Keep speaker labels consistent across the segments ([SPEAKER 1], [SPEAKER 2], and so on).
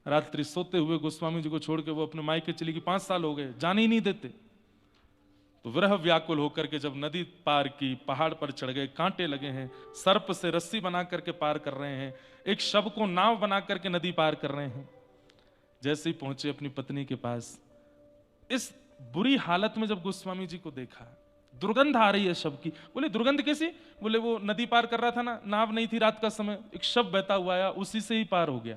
[SPEAKER 1] रात्रि सोते हुए गोस्वामी जी को छोड़ के वो अपने मायके चली गई, 5 साल हो गए, जाने ही नहीं देते। तो विरह व्याकुल होकर के जब नदी पार की, पहाड़ पर चढ़ गए, कांटे लगे हैं, सर्प से रस्सी बना करके पार कर रहे हैं, एक शव को नाव बना करके नदी पार कर रहे हैं। जैसे ही पहुंचे अपनी पत्नी के पास, इस बुरी हालत में जब गोस्वामी जी को देखा, दुर्गंध आ रही है शव की। बोले दुर्गंध कैसी? बोले वो नदी पार कर रहा था ना, नाव नहीं थी, रात का समय, एक शव बहता हुआ आया, उसी से ही पार हो गया।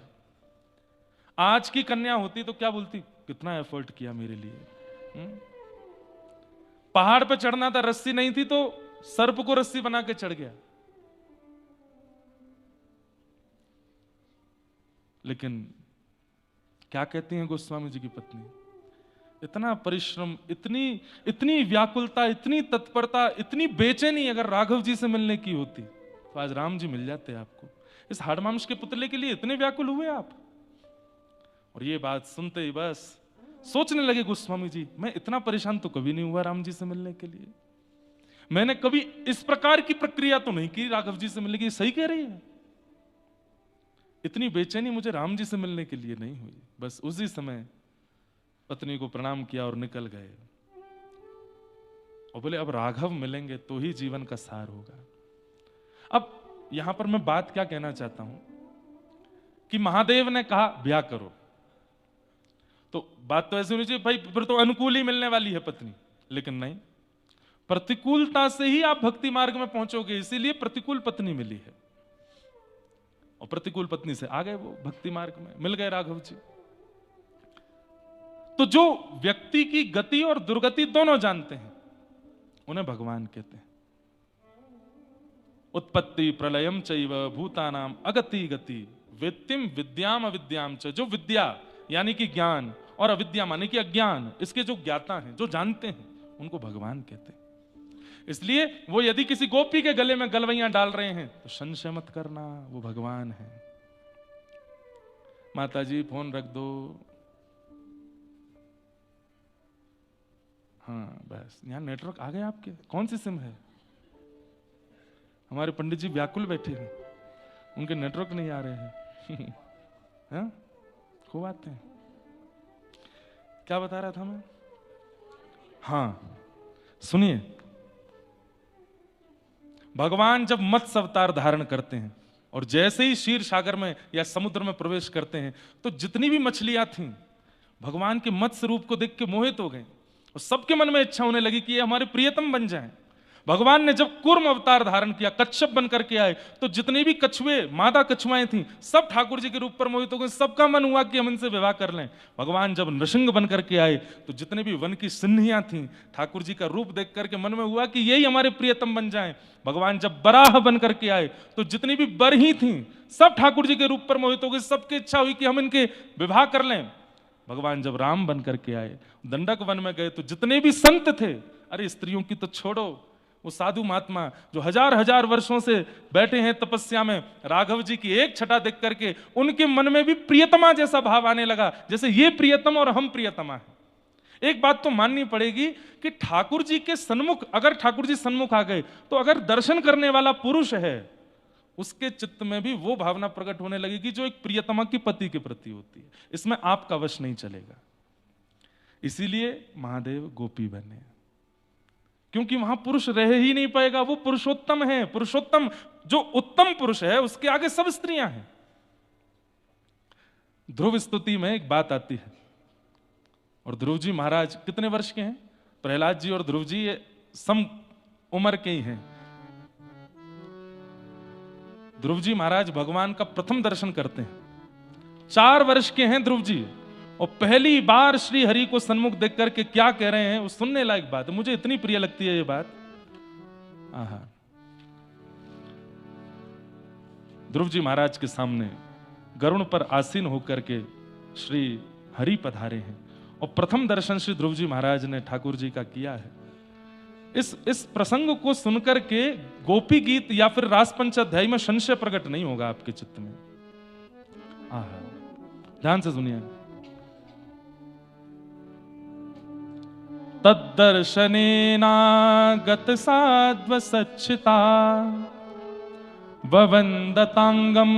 [SPEAKER 1] आज की कन्या होती तो क्या बोलती, कितना एफर्ट किया मेरे लिए। पहाड़ पे चढ़ना था, रस्सी नहीं थी तो सर्प को रस्सी बना के चढ़ गया। लेकिन क्या कहती हैं गोस्वामी जी की पत्नी, इतना परिश्रम, इतनी व्याकुलता, इतनी तत्परता, इतनी बेचैनी अगर राघव जी से मिलने की होती तो आज राम जी मिल जाते आपको। इस हाड़ मांस के पुतले के लिए इतने व्याकुल हुए आप। और ये बात सुनते ही बस सोचने लगे गोस्वामी जी, मैं इतना परेशान तो कभी नहीं हुआ राम जी से मिलने के लिए, मैंने कभी इस प्रकार की प्रक्रिया तो नहीं की राघव जी से मिलने की। सही कह रही है, इतनी बेचैनी मुझे राम जी से मिलने के लिए नहीं हुई। बस उसी समय पत्नी को प्रणाम किया और निकल गए और बोले अब राघव मिलेंगे तो ही जीवन का सार होगा। अब यहां पर मैं बात क्या कहना चाहता हूं कि महादेव ने कहा ब्याह करो, तो बात तो ऐसी होनी चाहिए भाई फिर तो अनुकूल ही मिलने वाली है पत्नी, लेकिन नहीं, प्रतिकूलता से ही आप भक्ति मार्ग में पहुंचोगे, इसीलिए प्रतिकूल पत्नी मिली है। और प्रतिकूल पत्नी से आ गए वो भक्ति मार्ग में, मिल गए राघव जी। तो जो व्यक्ति की गति और दुर्गति दोनों जानते हैं उन्हें भगवान कहते हैं। उत्पत्ति प्रलयम चैव भूतानाम अगति गति वेत्तिम विद्याम अविद्याम च। जो विद्या यानी कि ज्ञान और अविद्या माने कि अज्ञान, इसके जो ज्ञाता हैं, जो जानते हैं, उनको भगवान कहते हैं। इसलिए वो यदि किसी गोपी के गले में गलवैयां डाल रहे हैं तो संशय मत करना, वो भगवान है। माता जी फोन रख दो, हाँ बस यहाँ नेटवर्क आ गए आपके। कौन सी सिम है? हमारे पंडित जी व्याकुल बैठे हैं, उनके नेटवर्क नहीं आ रहे हैं। हाँ? खूब आते हैं। क्या बता रहा था मैं? हाँ सुनिए, भगवान जब मत्स्य अवतार धारण करते हैं और जैसे ही क्षीर सागर में या समुद्र में प्रवेश करते हैं तो जितनी भी मछलियां थीं भगवान के मत्स्य रूप को देख के मोहित हो गए और सबके मन में इच्छा होने लगी कि ये हमारे प्रियतम बन जाएं। भगवान ने जब कूर्म अवतार धारण किया, कच्छप बन करके आए, तो जितनी भी कछुए, मादा कछुआएं थीं, सब ठाकुर जी के रूप पर मोहित हो गए, सबका मन हुआ कि हम इनसे विवाह कर लें। भगवान जब नृसिंह बन करके आए तो जितने भी वन की सिंहियां थीं, ठाकुर जी का रूप देख करके मन में हुआ कि यही हमारे प्रियतम बन जाएं। भगवान जब बराह बन करके आए तो जितनी भी बरही थीं, सब ठाकुर जी के रूप पर मोहित हो गए, सबकी इच्छा हुई कि हम इनके विवाह कर लें। भगवान जब राम बन करके आए, दंडक वन में गए तो जितने भी संत थे, अरे स्त्रियों की तो छोड़ो, वो साधु महात्मा जो हजार हजार वर्षों से बैठे हैं तपस्या में, राघव जी की एक छटा देख करके उनके मन में भी प्रियतमा जैसा भाव आने लगा, जैसे ये प्रियतम और हम प्रियतमा हैं। एक बात तो माननी पड़ेगी कि ठाकुर जी के सन्मुख, अगर ठाकुर जी सन्मुख आ गए तो अगर दर्शन करने वाला पुरुष है उसके चित्त में भी वो भावना प्रकट होने लगेगी जो एक प्रियतमा की पति के प्रति होती है। इसमें आपका वश नहीं चलेगा। इसीलिए महादेव गोपी बने, क्योंकि वहां पुरुष रह ही नहीं पाएगा। वो पुरुषोत्तम है, पुरुषोत्तम जो उत्तम पुरुष है उसके आगे सब स्त्रियां हैं। ध्रुव स्तुति में एक बात आती है, और ध्रुव जी महाराज कितने वर्ष के हैं? प्रहलाद जी और ध्रुव जी ये सम उम्र के ही हैं। ध्रुव जी महाराज भगवान का प्रथम दर्शन करते हैं, 4 वर्ष के हैं ध्रुव जी, और पहली बार श्री हरि को सन्मुख देख करके क्या कह रहे हैं वो सुनने लायक बात है। मुझे इतनी प्रिय लगती है ये बात। आहा, ध्रुव जी महाराज के सामने गरुड़ पर आसीन होकर के श्री हरि पधारे हैं और प्रथम दर्शन श्री ध्रुव जी महाराज ने ठाकुर जी का किया है। इस प्रसंग को सुनकर के गोपी गीत या फिर रास पंचाध्याय में संशय प्रकट नहीं होगा आपके चित्त में। आहा, ध्यान से सुनिए। तद्दर्शनेनागत साध्व सच्चिता ववन्दतांगं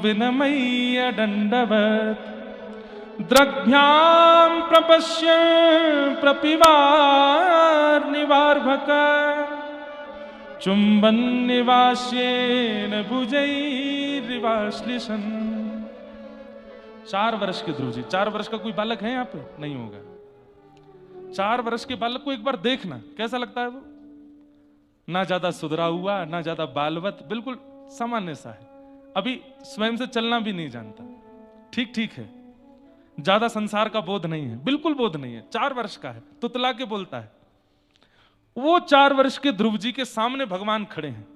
[SPEAKER 1] विनमय्य दंडवत् द्रग्भ्याम प्रपश्य प्रपिवार निवार्भक चुंबन निवास्येन भुजैर्निवाश्लिशन। 4 वर्ष के ध्रुव जी, 4 वर्ष का कोई बालक है यहाँ पे? नहीं होगा। 4 वर्ष के बालक को एक बार देखना, कैसा लगता है वो? ना ज्यादा सुधरा हुआ, ना ज्यादा बालवत, बिल्कुल सामान्य सा है। अभी स्वयं से चलना भी नहीं जानता, ठीक ठीक है। ज्यादा संसार का बोध नहीं है, बिल्कुल बोध नहीं है। 4 वर्ष का है, तुतला के बोलता है। वो 4 वर्ष के ध्रुव जी के सामने भगवान खड़े हैं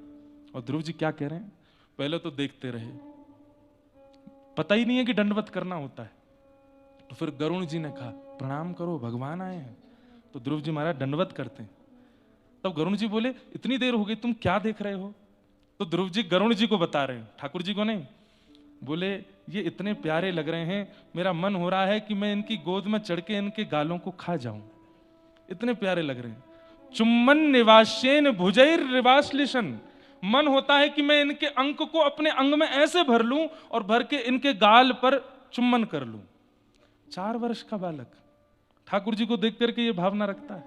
[SPEAKER 1] और ध्रुव जी क्या कह रहे हैं? पहले तो देखते रहे, पता ही नहीं है कि दंडवत करना होता है। तो फिर गरुण जी ने कहा प्रणाम करो, भगवान आए हैं। तो ध्रुव जी महाराज दंडवत करते हैं। तब गरुण जी बोले इतनी देर हो गई, तुम क्या देख रहे हो? तो ध्रुव जी गरुण जी को बता रहे हैं, ठाकुर जी को नहीं। बोले ये इतने प्यारे लग रहे हैं, मेरा मन हो रहा है कि मैं इनकी गोद में चढ़ के इनके गालों को खा जाऊं, इतने प्यारे लग रहे हैं। चुम्बन निवास्येन भुजैर्निवाश्लिशन, मन होता है कि मैं इनके अंक को अपने अंग में ऐसे भर लूं और भर के इनके गाल पर चुम्बन कर लूं। 4 वर्ष का बालक ठाकुर जी को देख करके ये भावना रखता है।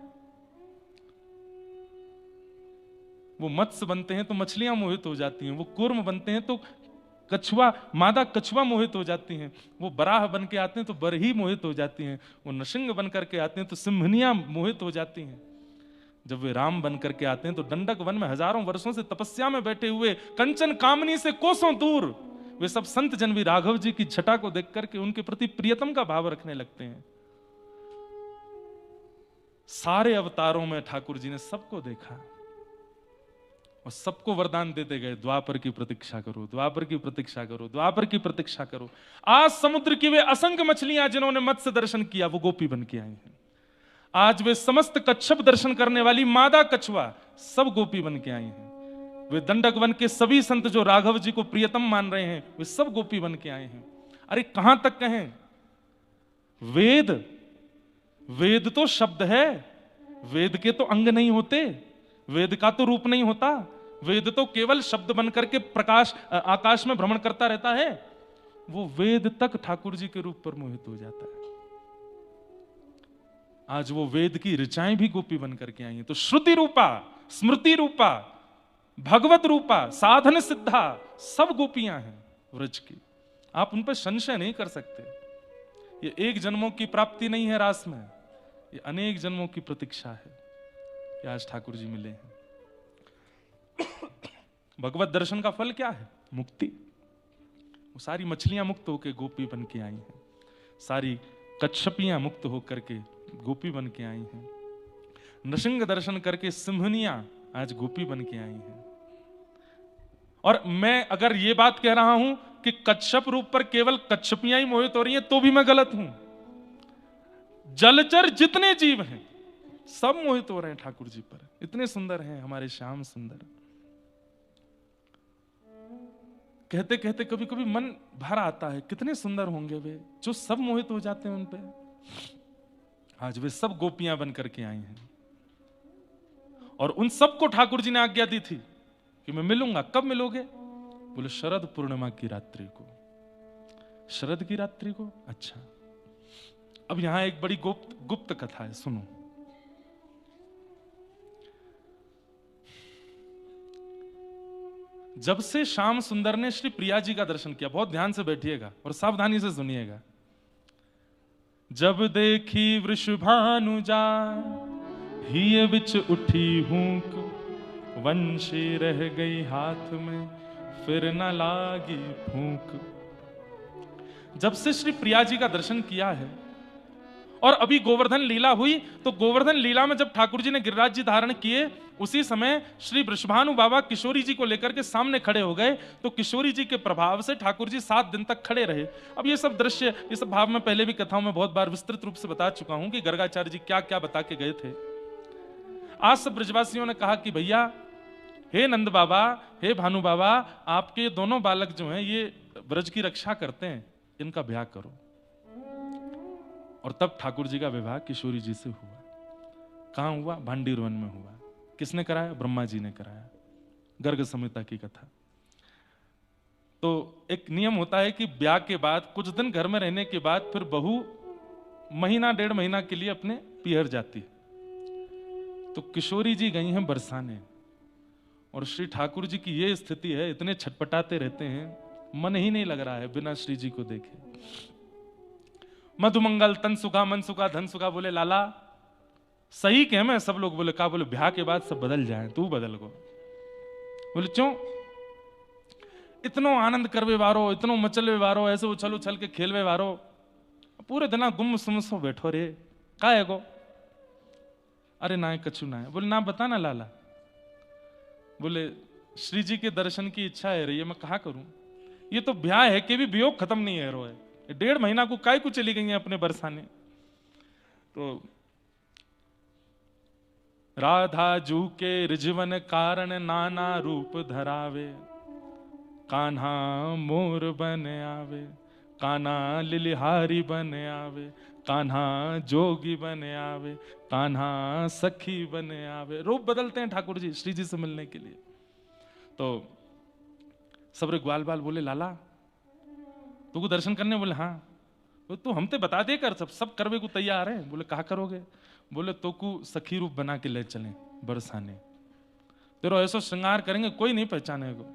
[SPEAKER 1] वो मत्स्य बनते हैं तो मछलियां मोहित हो जाती हैं, वो कूर्म बनते हैं तो कछुआ, मादा कछुआ मोहित हो जाती हैं, वो बराह बन के आते हैं तो बरही मोहित हो जाती हैं, वो नृसिंह बन करके आते हैं तो सिंहनियां मोहित हो जाती हैं। जब वे राम बन करके आते हैं तो दंडक वन में हजारों वर्षों से तपस्या में बैठे हुए, कंचन कामनी से कोसों दूर, वे सब संत जन भी राघव जी की छटा को देख करके उनके प्रति प्रियतम का भाव रखने लगते हैं। सारे अवतारों में ठाकुर जी ने सबको देखा और सबको वरदान देते गए, द्वापर की प्रतीक्षा करो, द्वापर की प्रतीक्षा करो, द्वापर की प्रतीक्षा करो। आज समुद्र की वे असंख्य मछलियां जिन्होंने मत्स्य दर्शन किया वो गोपी बन के आई हैं। आज वे समस्त कच्छप दर्शन करने वाली मादा कछुआ सब गोपी बन के आई हैं। वे दंडक वन के सभी संत जो राघव जी को प्रियतम मान रहे हैं वे सब गोपी बन के आए हैं। अरे कहां तक कहें, वेद, वेद तो शब्द है, वेद के तो अंग नहीं होते, वेद का तो रूप नहीं होता, वेद तो केवल शब्द बन करके प्रकाश आकाश में भ्रमण करता रहता है। वो वेद तक ठाकुर जी के रूप पर मोहित हो जाता है। आज वो वेद की ऋचाएं भी गोपी बन करके आई हैं। तो श्रुति रूपा, स्मृति रूपा, भगवत रूपा, साधन सिद्धा सब गोपियां हैं व्रज की। आप उन पर संशय नहीं कर सकते। ये एक जन्मों की प्राप्ति नहीं है रास में, ये अनेक जन्मों की प्रतीक्षा है कि आज ठाकुर जी मिले हैं। भगवत दर्शन का फल क्या है? मुक्ति। वो सारी मछलियां मुक्त होकर गोपी बन के आई हैं, सारी कच्छपियां मुक्त होकर के गोपी बन के आई हैं, नृसिंह दर्शन करके सिंहनियां आज गोपी बन के आई हैं। और मैं अगर ये बात कह रहा हूं कि कच्छप रूप पर केवल कच्छपियां ही मोहित हो रही हैं तो भी मैं गलत हूं। जलचर जितने जीव हैं सब मोहित हो रहे हैं ठाकुर जी पर। इतने सुंदर हैं हमारे श्याम सुंदर। कहते कहते कभी कभी मन भर आता है, कितने सुंदर होंगे वे जो सब मोहित हो जाते हैं उन पे। आज वे सब गोपियां बन करके आई हैं और उन सबको ठाकुर जी ने आज्ञा दी थी कि मैं मिलूंगा। कब मिलोगे? बोले शरद पूर्णिमा की रात्रि को। शरद की रात्रि को? अच्छा। अब यहां एक बड़ी गुप्त कथा है, सुनो। जब से श्याम सुंदर ने श्री प्रिया जी का दर्शन किया, बहुत ध्यान से बैठिएगा और सावधानी से सुनिएगा। जब देखी वृषभानु जाय हिय बिच उठी हूंक, वंशी रह गई हाथ में फिर न लागी फूंक। जब से श्री प्रिया जी का दर्शन किया है और अभी गोवर्धन लीला हुई, तो गोवर्धन लीला में जब ठाकुर जी ने गिरिराज जी धारण किए उसी समय श्री वृषभानु बाबा किशोरी जी को लेकर के सामने खड़े हो गए। तो किशोरी जी के प्रभाव से ठाकुर जी 7 दिन तक खड़े रहे। अब ये सब दृश्य, ये सब भाव मैं पहले भी कथाओं में बहुत बार विस्तृत रूप से बता चुका हूं कि गर्गाचार्य जी क्या क्या बता के गए थे। आज सब ब्रजवासियों ने कहा कि भैया, हे नंद बाबा, हे भानु बाबा, आपके दोनों बालक जो हैं ये ब्रज की रक्षा करते हैं, इनका ब्याह करो। और तब ठाकुर जी का विवाह किशोरी जी से हुआ। कहां हुआ? भांडीर वन में हुआ। किसने कराया? ब्रह्मा जी ने कराया। गर्ग संहिता की कथा। तो एक नियम होता है कि ब्याह के बाद कुछ दिन घर में रहने के बाद फिर बहू महीना 1.5 महीना के लिए अपने पियर जाती है। तो किशोरी जी गई हैं बरसाने, और श्री ठाकुर जी की ये स्थिति है, इतने छटपटाते रहते हैं, मन ही नहीं लग रहा है बिना श्री जी को देखे। मधुमंगल तन सुखा मन सुखा धन सुखा। बोले लाला सही कह मैं, सब लोग बोले का, बोले ब्याह के बाद सब बदल जाए, तू बदल गो। बोले क्यों? इतनो आनंद करवे वारो, इतनो मचलवे वारो, ऐसे उछल उछल के खेलवे वारो, पूरे दिन गुम सुमसो बैठो रे, का है गो? अरे ना कछु ना है। बोले ना बता ना लाला। बोले श्री जी के दर्शन की इच्छा है रही है, मैं कहा करूं, ये तो ब्याह है कि भी वियोग खत्म नहीं है रो है, 1.5 महीना को काय को चली गई है अपने बरसाने। तो राधा जू के रिजवन कारण नाना रूप धरावे, कान्हा मोर बन आवे, कान्हा लिलिहारी बन आवे, कान्हा जोगी बन आवे, कान्हा सखी बन आवे। रूप बदलते हैं ठाकुर जी श्री जी से मिलने के लिए। तो सबरे ग्वाल बाल बोले लाला तू को दर्शन करने? बोले हाँ। तो हम ते बता दे कर, सब करवे को तैयार है। बोले कहा करोगे? बोले तो को सखी रूप बना के ले चलें बरसाने, तेरो ऐसा श्रृंगार करेंगे कोई नहीं पहचाने को।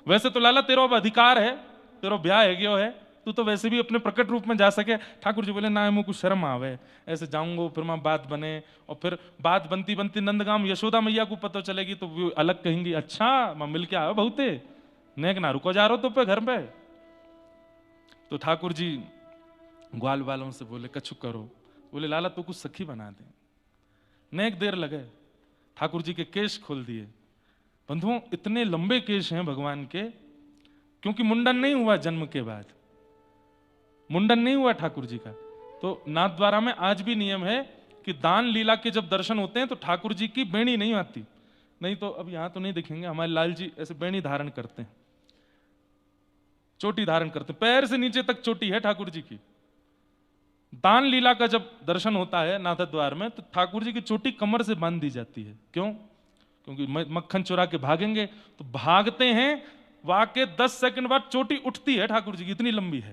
[SPEAKER 1] वैसे तो लाला तेरा अधिकार है, तेरा ब्याह है गयो है, तू तो वैसे भी अपने प्रकट रूप में जा सके। ठाकुर जी बोले ना मुझे कुछ शर्म आवे, ऐसे जाऊंगा फिर मैं बात बने, और फिर बात बनती बनती नंदगाम यशोदा मैया को पता चलेगी तो वो अलग कहेंगी, अच्छा मैं मिल के आयो बहुते नेक ना रुको जा रहा तो पे घर पे। तो ठाकुर जी ग्वाल वालों से बोले कछु करो। बोले लाला तो कुछ सखी बना दे। नेक देर लगे, ठाकुर जी के केश खोल दिए। बंधुओं इतने लंबे केश हैं भगवान के, क्योंकि मुंडन नहीं हुआ जन्म के बाद, मुंडन नहीं हुआ ठाकुर जी का। तो नाथद्वारा में आज भी नियम है कि दान लीला के जब दर्शन होते हैं तो ठाकुर जी की बेणी नहीं आती। नहीं तो अब यहां तो नहीं दिखेंगे, हमारे लाल जी ऐसे बेणी धारण करते हैं, चोटी धारण करते हैं, पैर से नीचे तक चोटी है ठाकुर जी की। दान लीला का जब दर्शन होता है नाथ द्वार में तो ठाकुर जी की चोटी कमर से बांध दी जाती है। क्यों? क्योंकि मक्खन चुरा के भागेंगे, तो भागते हैं वाके 10 सेकंड बाद चोटी उठती है ठाकुर जी की, इतनी लंबी है।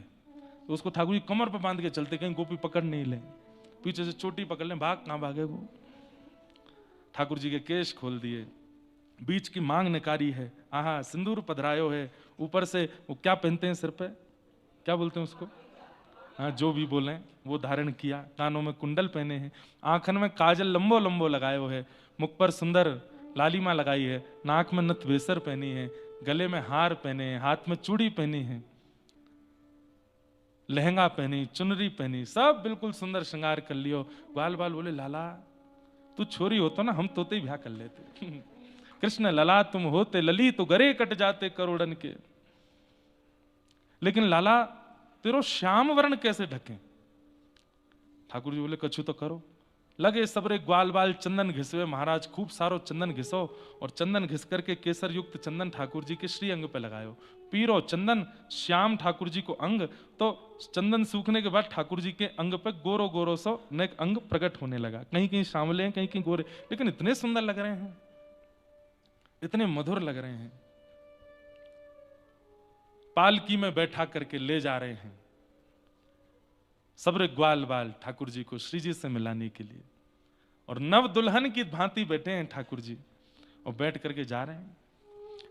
[SPEAKER 1] तो उसको ठाकुर जी कमर पर बांध के चलते, कहीं गोपी पकड़ नहीं ले, पीछे से चोटी पकड़ ले, भाग कहां भागे वो। ठाकुर जी के केश खोल दिए, बीच की मांग निकारी है, आहा सिंदूर पधरायो है, ऊपर से वो क्या पहनते हैं सिर पे, क्या बोलते हैं उसको, हाँ जो भी बोले वो धारण किया, कानों में कुंडल पहने हैं, आंखन में काजल लंबो लंबो लगाए हुए है, मुख पर सुंदर लालिमा लगाई है, नाक में नथ बेसर पहनी है, गले में हार पहने हैं, हाथ में चूड़ी पहनी है, लहंगा पहनी, चुनरी पहनी, सब बिल्कुल सुंदर श्रृंगार कर लियो। बाल बाल बोले लाला तू छोरी होता ना हम तोते ही ब्याह कर लेते। कृष्ण लला तुम होते लली तो गरे कट जाते करोड़न के, लेकिन लाला तेरो श्याम वर्ण कैसे ढके? ठाकुर जी बोले कछु तो करो। लगे सबरे ग्वाल बाल चंदन घिसवे, महाराज खूब सारो चंदन घिसो, और चंदन घिस करके केसर युक्त चंदन ठाकुर जी के श्री अंग पे लगायो, पीरो चंदन श्याम ठाकुर जी को अंग। तो चंदन सूखने के बाद ठाकुर जी के अंग पे गोरो गोरो सो नेक अंग प्रकट होने लगा, कहीं कहीं सांवले हैं, कहीं कहीं गोरे, लेकिन इतने सुंदर लग रहे हैं, इतने मधुर लग रहे हैं। पालकी में बैठा करके ले जा रहे हैं सबरे ग्वाल बाल ठाकुर जी को श्री जी से मिलाने के लिए, और नव दुल्हन की भांति बैठे हैं ठाकुर जी, और बैठ करके जा रहे हैं।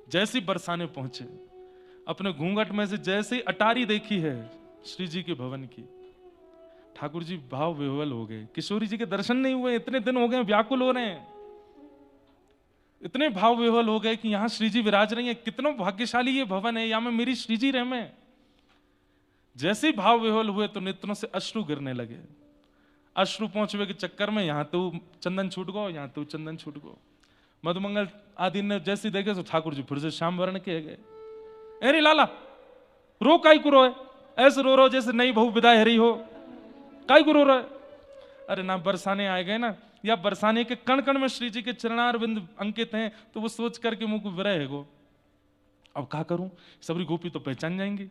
[SPEAKER 1] जैसी बरसाने पहुंचे, अपने घूंघट में से जैसे ही अटारी देखी है श्री जी के भवन की, ठाकुर जी भाव विह्वल हो गए। किशोरी जी के दर्शन नहीं हुए, इतने दिन हो गए, व्याकुल हो रहे हैं, इतने भाव विह्वल हो गए कि यहां श्री जी विराज रही है, कितना भाग्यशाली ये भवन है, यहां में मेरी श्री जी रह में। जैसे ही भाव विह्वल हुए तो नेत्रों से अश्रु गिरने लगे। अश्रु पहुंचवे के चक्कर में यहां तो चंदन छूट गो, यहां तो चंदन छूट गो। मधुमंगल आदि ने जैसे देखे तो ठाकुर जी फिर से श्याम वर्ण के गए। अरे लाला रो काई को रोए, ऐसे रो जैसे नई बहू विदाई हरी हो, काई को रो रहा है? अरे ना बरसाने आए गए ना, या बरसाने के कण कण में श्री जी के चरणारविंद अंकित हैं, तो वो सोच करके मुंह को विरह है गो। अब क्या करूं, सबरी गोपी तो पहचान जाएंगी।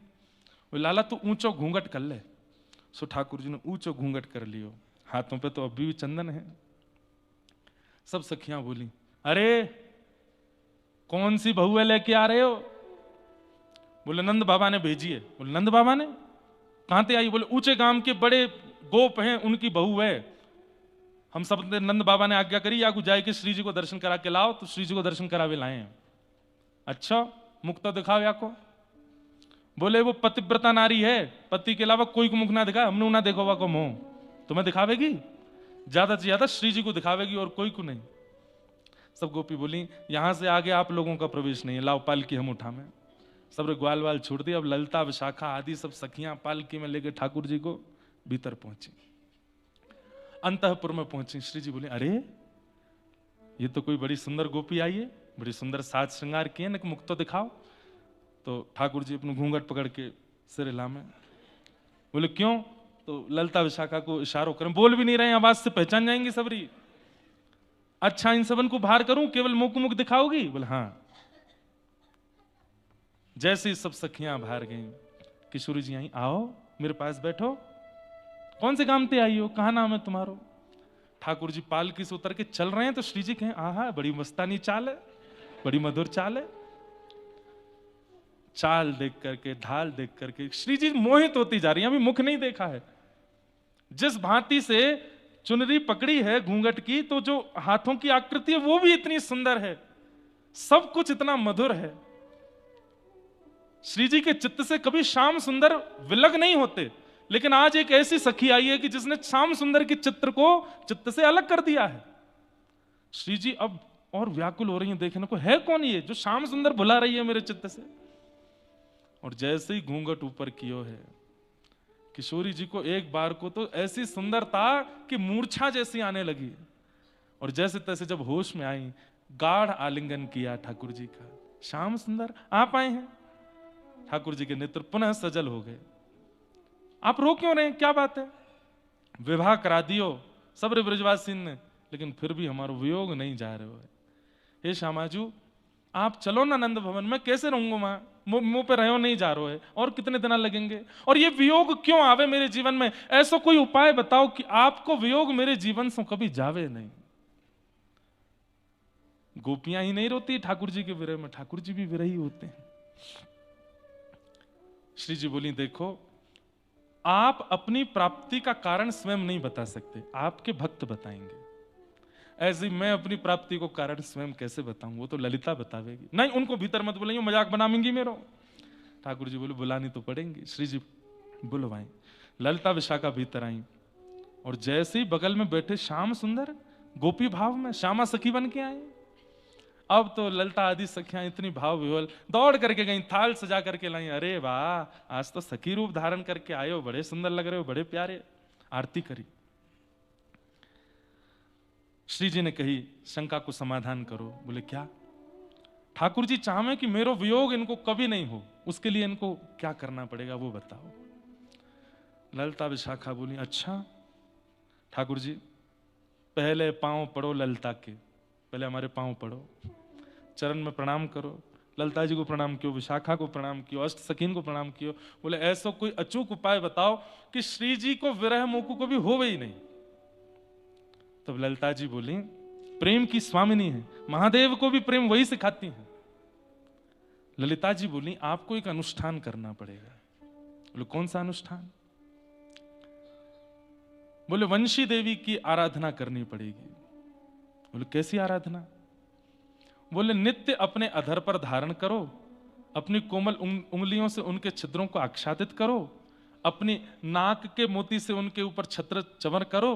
[SPEAKER 1] वो लाला तो ऊंचो घूंघट कर ले। सो ठाकुर जी ने ऊंचो घूंघट कर लियो, हाथों पे तो अभी भी चंदन है। सब सखियां बोली अरे कौन सी बहु लेके आ रहे हो? बोले नंद बाबा ने भेजी है। बोले नंद बाबा ने? कहां से आई? बोले ऊंचे गांव के बड़े गोप हैं, उनकी बहू है। हम सब नंद बाबा ने आज्ञा करी या जाए कि श्री जी को दर्शन करा के लाओ, तो श्री जी को दर्शन करावे लाए हैं। अच्छा, मुख तो दिखाओ या को। बोले वो पतिव्रता नारी है, पति के अलावा कोई को मुख ना दिखा, हमने ना देखो को मुंह, तुम्हें दिखावेगी? ज्यादा से ज्यादा श्री जी को दिखावेगी और कोई को नहीं। सब गोपी बोली यहां से आगे आप लोगों का प्रवेश नहीं है, लाओ पालकी हम उठा में। सब ग्वाल वाल छोड़ दिया। अब ललिता विशाखा आदि सब सखियां पालकी में लेके ठाकुर जी को भीतर पहुंची, अंतःपुर में पहुंची। श्री जी बोले अरे ये तो कोई बड़ी सुंदर गोपी आई है, बड़ी सुंदर साज श्रृंगार किए न, मुख तो दिखाओ। तो ठाकुर जी अपने घूंघट पकड़ के सिर हिलामे। बोले क्यों? तो ललिता विशाखा को इशारों करें, बोल भी नहीं रहे, आवाज से पहचान जाएंगी सबरी। अच्छा इन सबन को बाहर करूं, केवल मुख मुख दिखाओगी? बोले हाँ। जैसे ही सब सखियां बाहर गईं, किशोरी जी आई, आओ मेरे पास बैठो। कौन से काम से आई हो, कहा नाम है तुम्हारो? ठाकुर जी पालकी से उतर के चल रहे हैं तो श्री जी कहें आहा बड़ी मस्तानी चाल है, बड़ी मधुर चाल है। चाल देख करके, ढाल देख करके श्री जी मोहित होती जा रही हैं। अभी मुख नहीं देखा है। जिस भांति से चुनरी पकड़ी है घूंघट की, तो जो हाथों की आकृति है वो भी इतनी सुंदर है, सब कुछ इतना मधुर है। श्री जी के चित्त से कभी श्याम सुंदर विलग नहीं होते, लेकिन आज एक ऐसी सखी आई है कि जिसने श्याम सुंदर के चित्र को चित्त से अलग कर दिया है। श्री जी अब और व्याकुल हो रही हैं देखने को, है कौन ये जो श्याम सुंदर भुला रही है मेरे चित्त से। और जैसे ही घूंघट ऊपर कियो है, किशोरी जी को एक बार को तो ऐसी सुंदरता कि मूर्छा जैसी आने लगी। और जैसे तैसे जब होश में आई, गाढ़ आलिंगन किया ठाकुर जी का। श्याम सुंदर आप आए हैं। ठाकुर जी के नेत्र पुनः सजल हो गए। आप रो क्यों रहे, क्या बात है? विवाह करा दियो सब ब्रजवासी ने, लेकिन फिर भी हमारा वियोग नहीं जा रहे हो। हे श्यामाजू आप चलो ना नंद भवन में, कैसे रहूंगा वहां, मुंह पे रहो नहीं जा रहे, और कितने दिन लगेंगे, और ये वियोग क्यों आवे मेरे जीवन में? ऐसा कोई उपाय बताओ कि आपको वियोग मेरे जीवन से कभी जावे नहीं। गोपियां ही नहीं रोती ठाकुर जी के विरह में, ठाकुर जी भी विरही होते हैं। श्री जी बोली देखो आप अपनी प्राप्ति का कारण स्वयं नहीं बता सकते, आपके भक्त बताएंगे। ऐसे ही मैं अपनी प्राप्ति को कारण स्वयं कैसे बताऊं, वो तो ललिता बतावेगी। नहीं उनको भीतर मत बुलाइए, मजाक बनाएंगी मेरो। ठाकुर जी बोले बुलानी तो पड़ेंगी। श्री जी बुलवाई। ललिता विशाखा भीतर आई, और जैसे ही बगल में बैठे श्याम सुंदर गोपी भाव में श्यामा सखी बन के आए। अब तो ललिता आदि सखियां इतनी भाव विवल दौड़ करके गई, थाल सजा करके लाई। अरे वाह आज तो सखी रूप धारण करके आए हो, बड़े सुंदर लग रहे हो, बड़े प्यारे। आरती करी। श्री जी ने कही शंका को समाधान करो। बोले क्या? ठाकुर जी चाहे कि मेरो वियोग इनको कभी नहीं हो, उसके लिए इनको क्या करना पड़ेगा वो बताओ। ललिता विशाखा बोली अच्छा ठाकुर जी पहले पांव पड़ो ललिता के, पहले हमारे पांव पड़ो, चरण में प्रणाम करो। ललिता जी को प्रणाम कियो, विशाखा को प्रणाम कियो, अष्ट सखीन को प्रणाम कियो। बोले ऐसा कोई अचूक उपाय बताओ कि श्री जी को विरह मोकु को भी होवे ही नहीं। तब ललिता जी बोली प्रेम की स्वामिनी है, महादेव को भी प्रेम वही सिखाती है। ललिता जी बोली आपको एक अनुष्ठान करना पड़ेगा। बोले कौन सा अनुष्ठान? बोले वंशी देवी की आराधना करनी पड़ेगी। बोले कैसी आराधना? बोले नित्य अपने अधर पर धारण करो, अपनी कोमल उंगलियों से उनके छिद्रों को आच्छादित करो, अपनी नाक के मोती से उनके ऊपर छत्र चमर करो,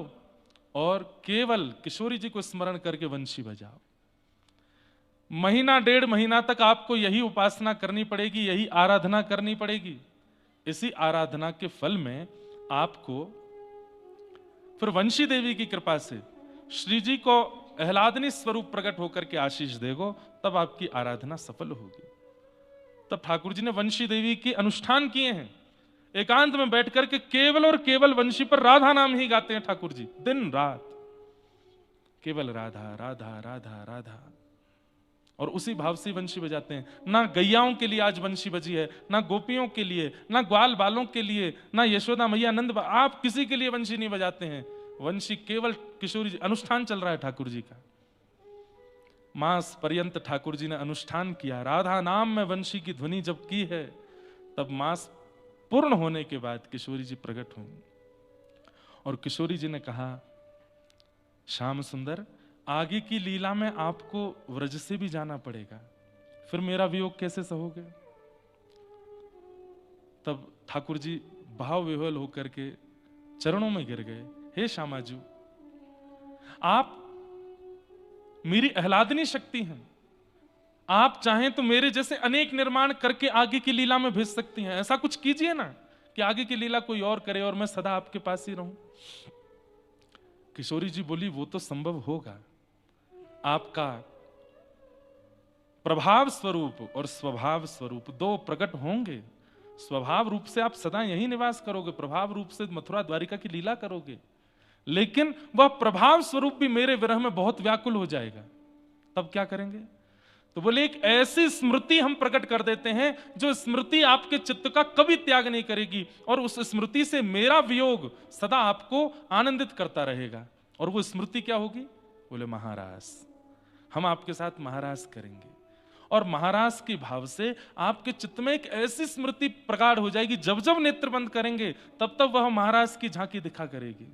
[SPEAKER 1] और केवल किशोरी जी को स्मरण करके वंशी बजाओ। महीना डेढ़ महीना तक आपको यही उपासना करनी पड़ेगी, यही आराधना करनी पड़ेगी। इसी आराधना के फल में आपको फिर वंशी देवी की कृपा से श्री जी को आह्लादनी स्वरूप प्रकट होकर के आशीष देगो, तब आपकी आराधना सफल होगी। तब ठाकुर जी ने वंशी देवी के अनुष्ठान किए हैं। एकांत में बैठ करके केवल और केवल वंशी पर राधा नाम ही गाते हैं ठाकुर जी, दिन रात केवल राधा राधा राधा राधा, और उसी भाव से वंशी बजाते हैं। ना गैयाओं के लिए आज वंशी बजी है, ना गोपियों के लिए, ना ग्वाल बालों के लिए, ना यशोदा मैया नंद, आप किसी के लिए वंशी नहीं बजाते हैं। वंशी केवल किशोरी जी, अनुष्ठान चल रहा है ठाकुर जी का। मास पर्यंत ठाकुर जी ने अनुष्ठान किया। राधा नाम में वंशी की ध्वनि जब की है, तब मास पूर्ण होने के बाद किशोरी जी प्रकट हुई और किशोरी जी ने कहा, श्याम सुंदर, आगे की लीला में आपको व्रज से भी जाना पड़ेगा, फिर मेरा वियोग कैसे सहोगे? तब ठाकुर जी भाव विह्वल होकर के चरणों में गिर गए। हे श्यामाजू, आप मेरी आह्लादनी शक्ति हैं, आप चाहें तो मेरे जैसे अनेक निर्माण करके आगे की लीला में भेज सकती हैं। ऐसा कुछ कीजिए ना कि आगे की लीला कोई और करे और मैं सदा आपके पास ही रहूं। किशोरी जी बोली, वो तो संभव होगा, आपका प्रभाव स्वरूप और स्वभाव स्वरूप दो प्रकट होंगे। स्वभाव रूप से आप सदा यही निवास करोगे, प्रभाव रूप से मथुरा द्वारिका की लीला करोगे, लेकिन वह प्रभाव स्वरूप भी मेरे विरह में बहुत व्याकुल हो जाएगा। तब क्या करेंगे? तो बोले, एक ऐसी स्मृति हम प्रकट कर देते हैं जो स्मृति आपके चित्त का कभी त्याग नहीं करेगी और उस स्मृति से मेरा वियोग सदा आपको आनंदित करता रहेगा। और वो स्मृति क्या होगी? बोले, महारास। हम आपके साथ महारास करेंगे और महारास के भाव से आपके चित्त में एक ऐसी स्मृति प्रगाढ़ हो जाएगी, जब जब नेत्र बंद करेंगे तब तब वह महारास की झांकी दिखा करेगी।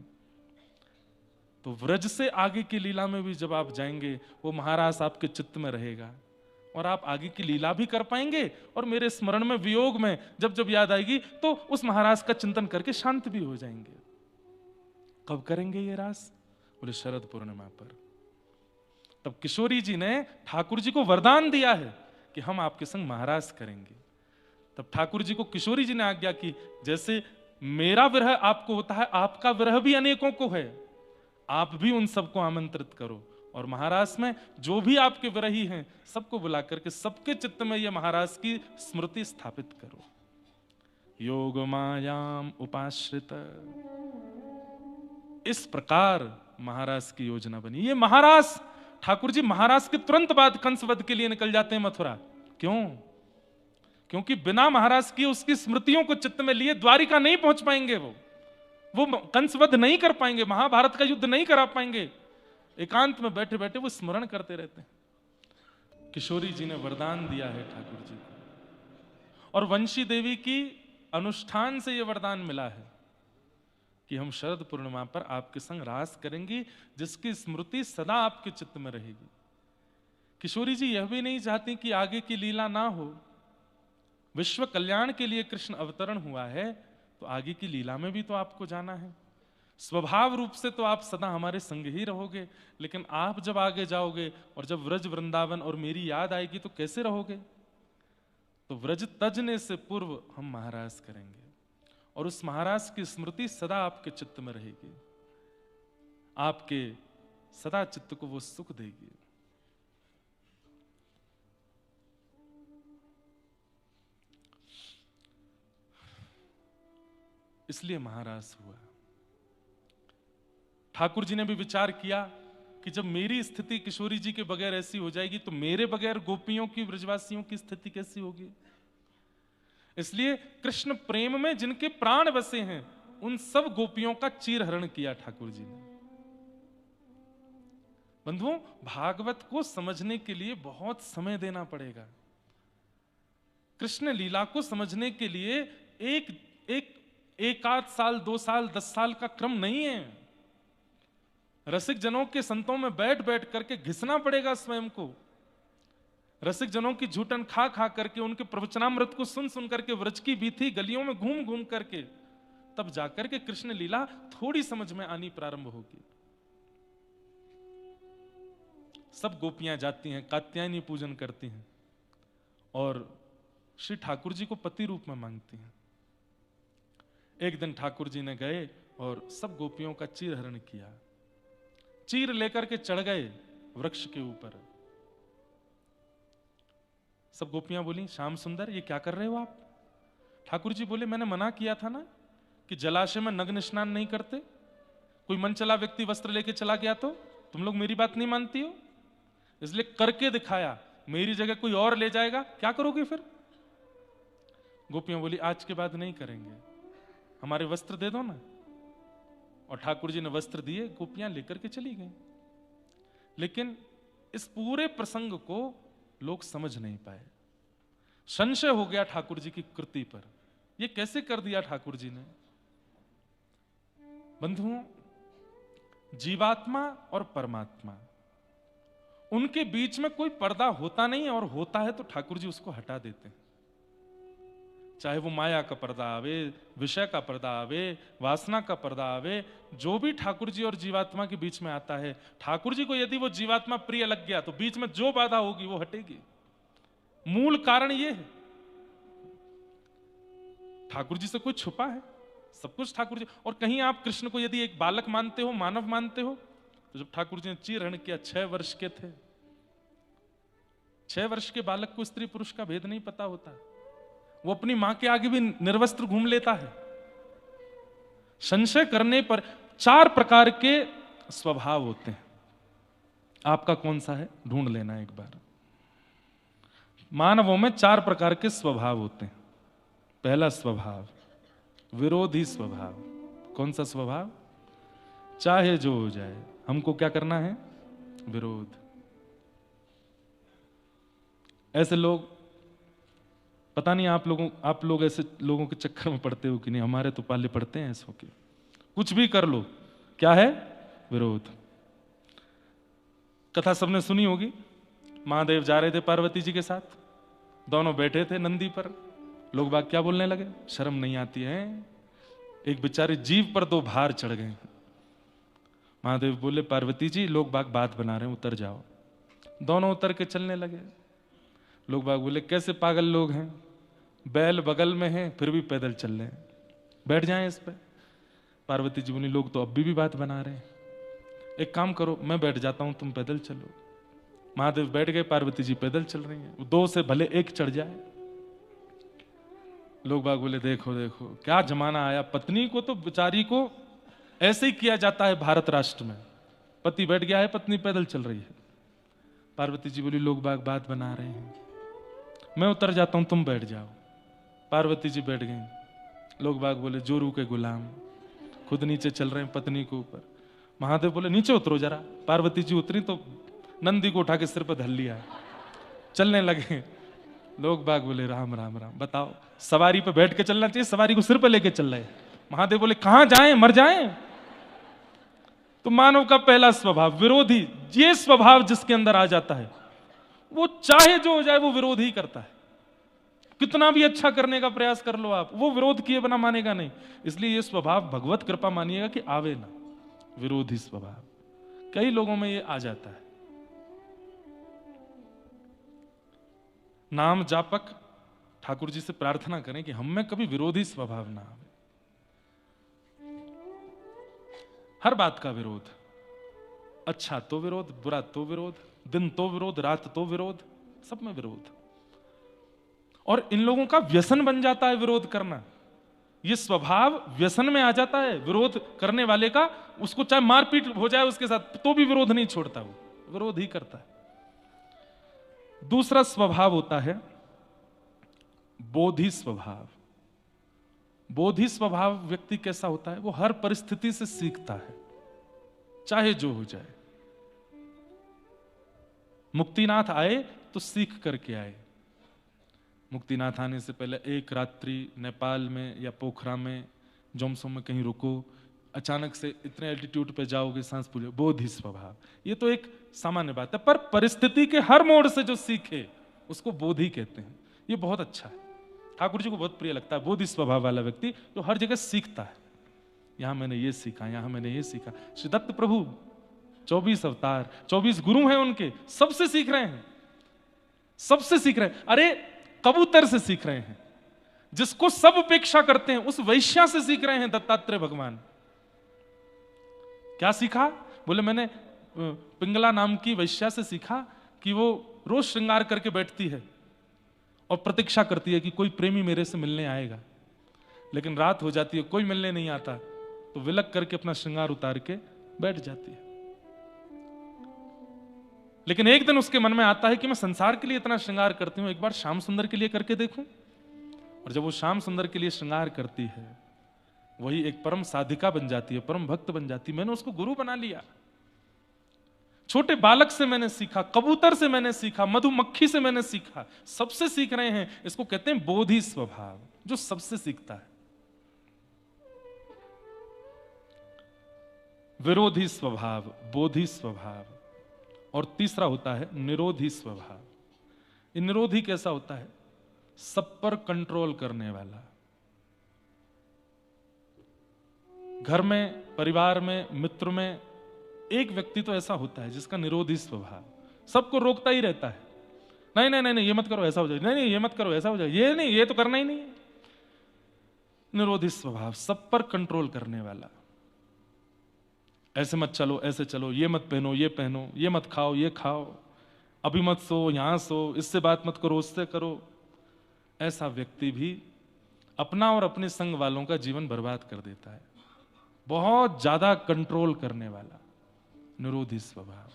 [SPEAKER 1] तो व्रज से आगे की लीला में भी जब आप जाएंगे, वो महारास आपके चित्त में रहेगा और आप आगे की लीला भी कर पाएंगे और मेरे स्मरण में, वियोग में जब जब याद आएगी तो उस महाराज का चिंतन करके शांत भी हो जाएंगे। कब करेंगे ये रास? बोले, शरद पूर्णिमा पर। तब किशोरी जी ने ठाकुर जी को वरदान दिया है कि हम आपके संग महारास करेंगे। तब ठाकुर जी को किशोरी जी ने आज्ञा की, जैसे मेरा विरह आपको होता है, आपका विरह भी अनेकों को है, आप भी उन सबको आमंत्रित करो और महाराज में जो भी आपके विरही हैं सबको बुला करके सबके चित्त में यह महाराज की स्मृति स्थापित करो। योग मायाम उपाश्रित, इस प्रकार महाराज की योजना बनी। ये महाराज, ठाकुर जी महाराज के तुरंत बाद कंसवध के लिए निकल जाते हैं मथुरा। क्यों? क्योंकि बिना महाराज की उसकी स्मृतियों को चित्त में लिए द्वारिका नहीं पहुंच पाएंगे, वो कंसवध नहीं कर पाएंगे, महाभारत का युद्ध नहीं करा पाएंगे। एकांत में बैठे बैठे वो स्मरण करते रहते हैं। किशोरी जी ने वरदान दिया है ठाकुर जी को और वंशी देवी की अनुष्ठान से यह वरदान मिला है कि हम शरद पूर्णिमा पर आपके संग रास करेंगे, जिसकी स्मृति सदा आपके चित्त में रहेगी। किशोरी जी यह भी नहीं चाहती कि आगे की लीला ना हो। विश्व कल्याण के लिए कृष्ण अवतरण हुआ है, तो आगे की लीला में भी तो आपको जाना है। स्वभाव रूप से तो आप सदा हमारे संग ही रहोगे, लेकिन आप जब आगे जाओगे और जब व्रज वृंदावन और मेरी याद आएगी तो कैसे रहोगे? तो व्रज तजने से पूर्व हम महाराज करेंगे और उस महाराज की स्मृति सदा आपके चित्त में रहेगी, आपके सदा चित्त को वो सुख देगी। इसलिए महाराज हुआ। ठाकुर जी ने भी विचार किया कि जब मेरी स्थिति किशोरी जी के बगैर ऐसी हो जाएगी तो मेरे बगैर गोपियों की, ब्रजवासियों की स्थिति कैसी होगी। इसलिए कृष्ण प्रेम में जिनके प्राण बसे हैं उन सब गोपियों का चीरहरण किया ठाकुर जी ने। बंधुओं, भागवत को समझने के लिए बहुत समय देना पड़ेगा। कृष्ण लीला को समझने के लिए एक आध साल, 2 साल, 10 साल का क्रम नहीं है। रसिक जनों के संतों में बैठ बैठ करके घिसना पड़ेगा स्वयं को। रसिक जनों की झूठन खा खा करके, उनके प्रवचनामृत को सुन सुन करके, व्रज की बीथी गलियों में घूम घूम करके, तब जाकर के कृष्ण लीला थोड़ी समझ में आनी प्रारंभ होगी। सब गोपियां जाती हैं, कात्यायनी पूजन करती हैं और श्री ठाकुर जी को पति रूप में मांगती हैं। एक दिन ठाकुर जी ने गए और सब गोपियों का चीरहरण किया। चीर लेकर के चढ़ गए वृक्ष के ऊपर। सब गोपियां बोली, श्याम सुंदर ये क्या कर रहे हो आप? ठाकुर जी बोले, मैंने मना किया था ना कि जलाशय में नग्न स्नान नहीं करते। कोई मन चला व्यक्ति वस्त्र लेके चला गया तो तुम लोग मेरी बात नहीं मानती हो, इसलिए करके दिखाया। मेरी जगह कोई और ले जाएगा, क्या करोगे फिर? गोपियां बोली, आज के बाद नहीं करेंगे, हमारे वस्त्र दे दो ना। और ठाकुर जी ने वस्त्र दिए, गोपियां लेकर के चली गईं। लेकिन इस पूरे प्रसंग को लोग समझ नहीं पाए। संशय हो गया ठाकुर जी की कृति पर, ये कैसे कर दिया ठाकुर जी ने। बंधुओं, जीवात्मा और परमात्मा, उनके बीच में कोई पर्दा होता नहीं, और होता है तो ठाकुर जी उसको हटा देते हैं। चाहे वो माया का पर्दा आवे, विषय का पर्दा आवे, वासना का पर्दा आवे, जो भी ठाकुर जी और जीवात्मा के बीच में आता है, ठाकुर जी को यदि वो जीवात्मा प्रिय लग गया तो बीच में जो बाधा होगी वो हटेगी। मूल कारण ये है, ठाकुर जी से कोई छुपा है, सब कुछ ठाकुर जी। और कहीं आप कृष्ण को यदि एक बालक मानते हो, मानव मानते हो, तो जब ठाकुर जी ने चीरहरण किया 6 वर्ष के थे, 6 वर्ष के बालक को स्त्री पुरुष का भेद नहीं पता होता, वो अपनी मां के आगे भी निर्वस्त्र घूम लेता है। संशय करने पर 4 प्रकार के स्वभाव होते हैं, आपका कौन सा है ढूंढ लेना एक बार। मानवों में 4 प्रकार के स्वभाव होते हैं। पहला स्वभाव विरोधी स्वभाव। कौन सा स्वभाव? चाहे जो हो जाए हमको क्या करना है, विरोध। ऐसे लोग, पता नहीं आप लोग ऐसे लोगों के चक्कर में पड़ते हो कि नहीं, हमारे तो पाले पड़ते हैं ऐसों के। कुछ भी कर लो, क्या है, विरोध। कथा सबने सुनी होगी, महादेव जा रहे थे पार्वती जी के साथ, दोनों बैठे थे नंदी पर, लोग बाग क्या बोलने लगे, शर्म नहीं आती है, एक बेचारे जीव पर 2 भार चढ़ गए। महादेव बोले, पार्वती जी लोग बाग बात बना रहे हैं, उतर जाओ। दोनों उतर के चलने लगे। लोग बाग बोले, कैसे पागल लोग हैं, बैल बगल में है फिर भी पैदल चल रहे हैं, बैठ जाएं इस पे। पार्वती जी बोली, लोग तो अब भी बात बना रहे हैं, एक काम करो मैं बैठ जाता हूं, तुम पैदल चलो। महादेव बैठ गए, पार्वती जी पैदल चल रही हैं, 2 से भले 1 चढ़ जाए। लोग बाग बोले, देखो देखो क्या जमाना आया, पत्नी को तो बेचारी को ऐसे ही किया जाता है भारत राष्ट्र में, पति बैठ गया है, पत्नी पैदल चल रही है। पार्वती जी बोली, लोग बाग बात बना रहे हैं, मैं उतर जाता हूं, तुम बैठ जाओ। पार्वती जी बैठ गई। लोग बाग बोले, जोरू के गुलाम, खुद नीचे चल रहे हैं पत्नी को ऊपर। महादेव बोले, नीचे उतरो जरा। पार्वती जी उतरी तो नंदी को उठा के सिर पर धर लिया, चलने लगे। लोग बाग बोले, राम राम राम, बताओ सवारी पे बैठ के चलना चाहिए, सवारी को सिर पे लेके चल रहे। महादेव बोले, कहां जाएं, मर जाएं। तो मानव का पहला स्वभाव विरोधी, ये स्वभाव जिसके अंदर आ जाता है वो चाहे जो हो जाए वो विरोध ही करता है। कितना भी अच्छा करने का प्रयास कर लो आप, वो विरोध किए बिना मानेगा नहीं। इसलिए ये स्वभाव भगवत कृपा मानिएगा कि आवे ना, विरोधी स्वभाव कई लोगों में ये आ जाता है। नाम जापक ठाकुर जी से प्रार्थना करें कि हम में कभी विरोधी स्वभाव ना आवे। हर बात का विरोध, अच्छा तो विरोध, बुरा तो विरोध, दिन तो विरोध, रात तो विरोध, सब में विरोध। और इन लोगों का व्यसन बन जाता है विरोध करना। ये स्वभाव व्यसन में आ जाता है विरोध करने वाले का, उसको चाहे मारपीट हो जाए उसके साथ तो भी विरोध नहीं छोड़ता, वो विरोध ही करता है। दूसरा स्वभाव होता है बोधि स्वभाव। बोधि स्वभाव व्यक्ति कैसा होता है, वो हर परिस्थिति से सीखता है, चाहे जो हो जाए। मुक्तिनाथ आए तो सीख करके आए। मुक्तिनाथ आने से पहले एक रात्रि नेपाल में या पोखरा में, जोमसोम में कहीं रुको, अचानक से इतने एल्टीट्यूड पे जाओगे, सांस फूले, बोधि स्वभाव। ये तो एक सामान्य बात है, पर परिस्थिति के हर मोड़ से जो सीखे उसको बोधि कहते हैं। ये बहुत अच्छा है, ठाकुर जी को बहुत प्रिय लगता है बोधि स्वभाव वाला व्यक्ति जो हर जगह सीखता है। यहां मैंने ये सीखा, यहां मैंने ये सीखा। श्री दत्त प्रभु 24 अवतार, 24 गुरु हैं उनके, सबसे सीख रहे हैं, सबसे सीख रहे हैं। अरे कबूतर से सीख रहे हैं, जिसको सब उपेक्षा करते हैं उस वैश्या से सीख रहे हैं दत्तात्रेय भगवान। क्या सीखा? बोले मैंने पिंगला नाम की वैश्या से सीखा कि वो रोज श्रृंगार करके बैठती है और प्रतीक्षा करती है कि कोई प्रेमी मेरे से मिलने आएगा, लेकिन रात हो जाती है, कोई मिलने नहीं आता, तो विलक करके अपना श्रृंगार उतार के बैठ जाती है। लेकिन एक दिन उसके मन में आता है कि मैं संसार के लिए इतना श्रृंगार करती हूं, एक बार श्याम सुंदर के लिए करके देखूं। और जब वो श्याम सुंदर के लिए श्रृंगार करती है, वही एक परम साधिका बन जाती है, परम भक्त बन जाती है। मैंने उसको गुरु बना लिया। छोटे बालक से मैंने सीखा, कबूतर से मैंने सीखा, मधुमक्खी से मैंने सीखा, सबसे सीख रहे हैं। इसको कहते हैं बोधि स्वभाव, जो सबसे सीखता है। विरोधी स्वभाव, बोधि स्वभाव, और तीसरा होता है निरोधी स्वभाव। ये निरोधी कैसा होता है? सब पर कंट्रोल करने वाला। घर में, परिवार में, मित्र में एक व्यक्ति तो ऐसा होता है जिसका निरोधी स्वभाव, सबको रोकता ही रहता है। नहीं नहीं नहीं नहीं, ये मत करो, ऐसा हो जाए, नहीं नहीं ये मत करो, ऐसा हो जाए, ये नहीं, ये तो करना ही नहीं है। निरोधी स्वभाव, सब पर कंट्रोल करने वाला। ऐसे मत चलो, ऐसे चलो, ये मत पहनो, ये पहनो, ये मत खाओ, ये खाओ, अभी मत सो, यहां सो, इससे बात मत करो, उससे करो। ऐसा व्यक्ति भी अपना और अपने संग वालों का जीवन बर्बाद कर देता है। बहुत ज्यादा कंट्रोल करने वाला, निरोधी स्वभाव।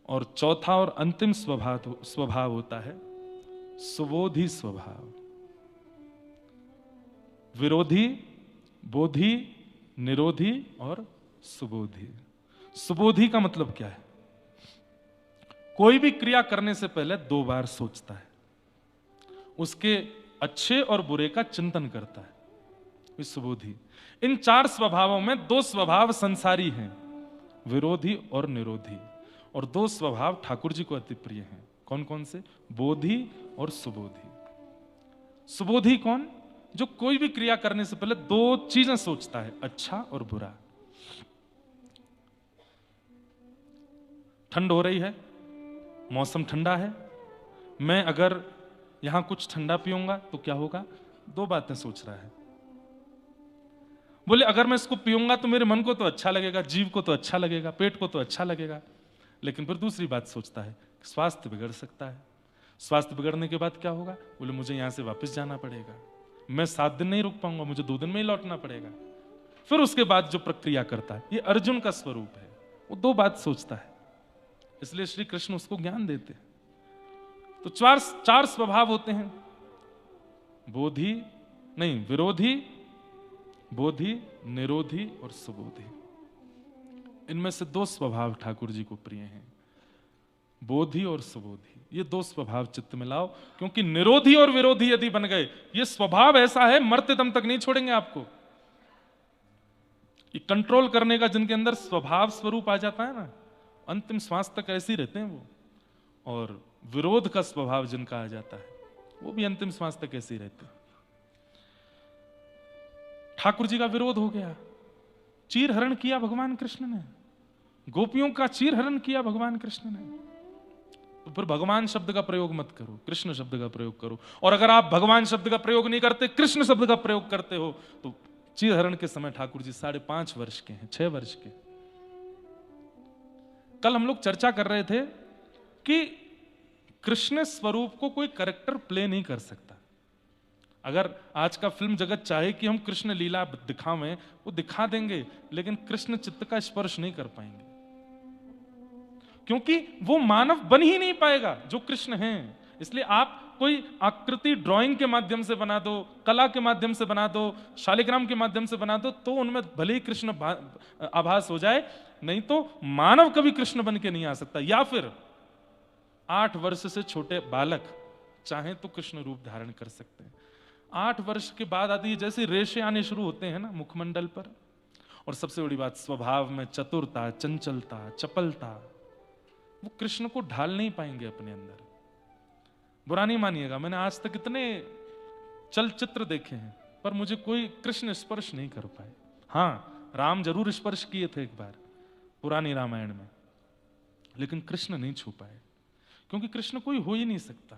[SPEAKER 1] और चौथा और अंतिम स्वभाव होता है सुबोधि स्वभाव। विरोधी, बोधि, निरोधी और सुबोधि। सुबोधि का मतलब क्या है? कोई भी क्रिया करने से पहले 2 बार सोचता है, उसके अच्छे और बुरे का चिंतन करता है, ये सुबोधि। इन 4 स्वभावों में 2 स्वभाव संसारी हैं, विरोधी और निरोधी, और 2 स्वभाव ठाकुर जी को अति प्रिय हैं। कौन कौन से? बोधि और सुबोधि। सुबोधि कौन? जो कोई भी क्रिया करने से पहले 2 चीजें सोचता है, अच्छा और बुरा। ठंड हो रही है, मौसम ठंडा है, मैं अगर यहां कुछ ठंडा पीऊंगा तो क्या होगा? 2 बातें सोच रहा है। बोले अगर मैं इसको पीऊंगा तो मेरे मन को तो अच्छा लगेगा, जीव को तो अच्छा लगेगा, पेट को तो अच्छा लगेगा, लेकिन फिर दूसरी बात सोचता है, स्वास्थ्य बिगड़ सकता है। स्वास्थ्य बिगड़ने के बाद क्या होगा? बोले मुझे यहां से वापस जाना पड़ेगा, मैं 7 दिन नहीं रुक पाऊंगा, मुझे 2 दिन में ही लौटना पड़ेगा। फिर उसके बाद जो प्रक्रिया करता है, ये अर्जुन का स्वरूप है, वो 2 बात सोचता है। इसलिए श्री कृष्ण उसको ज्ञान देते हैं। तो 4 स्वभाव होते हैं, बोधि नहीं, विरोधी, बोधि, निरोधी और सुबोधि। इनमें से 2 स्वभाव ठाकुर जी को प्रिय हैं, बोधि और सुबोधि। ये 2 स्वभाव चित्त में लाओ, क्योंकि निरोधी और विरोधी यदि बन गए, ये स्वभाव ऐसा है मरते दम तक नहीं छोड़ेंगे आपको। ये कंट्रोल करने का जिनके अंदर स्वभाव स्वरूप आ जाता है ना, अंतिम श्वास तक ऐसे ही रहते हैं वो। और विरोध का स्वभाव जिनका आ जाता है, वो भी अंतिम श्वास तक ऐसे ही रहते हैं। ठाकुर जी का विरोध हो गया, चीर हरण किया भगवान कृष्ण ने, गोपियों का चीर हरण किया भगवान कृष्ण ने। तो फिर भगवान शब्द का प्रयोग मत करो, कृष्ण शब्द का प्रयोग करो। और अगर आप भगवान शब्द का प्रयोग नहीं करते, कृष्ण शब्द का प्रयोग करते हो, तो चीर हरण के समय ठाकुर जी 5.5 वर्ष के हैं, 6 वर्ष के। कल हम लोग चर्चा कर रहे थे कि कृष्ण स्वरूप को कोई कैरेक्टर प्ले नहीं कर सकता। अगर आज का फिल्म जगत चाहे कि हम कृष्ण लीला दिखावें, वो दिखा देंगे, लेकिन कृष्ण चित्त का स्पर्श नहीं कर पाएंगे, क्योंकि वो मानव बन ही नहीं पाएगा जो कृष्ण हैं। इसलिए आप कोई आकृति ड्राइंग के माध्यम से बना दो, कला के माध्यम से बना दो, शालिग्राम के माध्यम से बना दो, तो उनमें भले ही कृष्ण आभास हो जाए, नहीं तो मानव कभी कृष्ण बन के नहीं आ सकता। या फिर 8 वर्ष से छोटे बालक चाहे तो कृष्ण रूप धारण कर सकते हैं। 8 वर्ष के बाद आदि जैसे रेशे आने शुरू होते हैं ना मुखमंडल पर। और सबसे बड़ी बात, स्वभाव में चतुरता, चंचलता, चपलता, वो कृष्ण को ढाल नहीं पाएंगे अपने अंदर। बुरा नहीं मानिएगा, मैंने आज तक इतने चलचित्र देखे हैं, पर मुझे कोई कृष्ण स्पर्श नहीं कर पाए। हाँ, राम जरूर स्पर्श किए थे एक बार पुरानी रामायण में, लेकिन कृष्ण नहीं छू पाए, क्योंकि कृष्ण कोई हो ही नहीं सकता,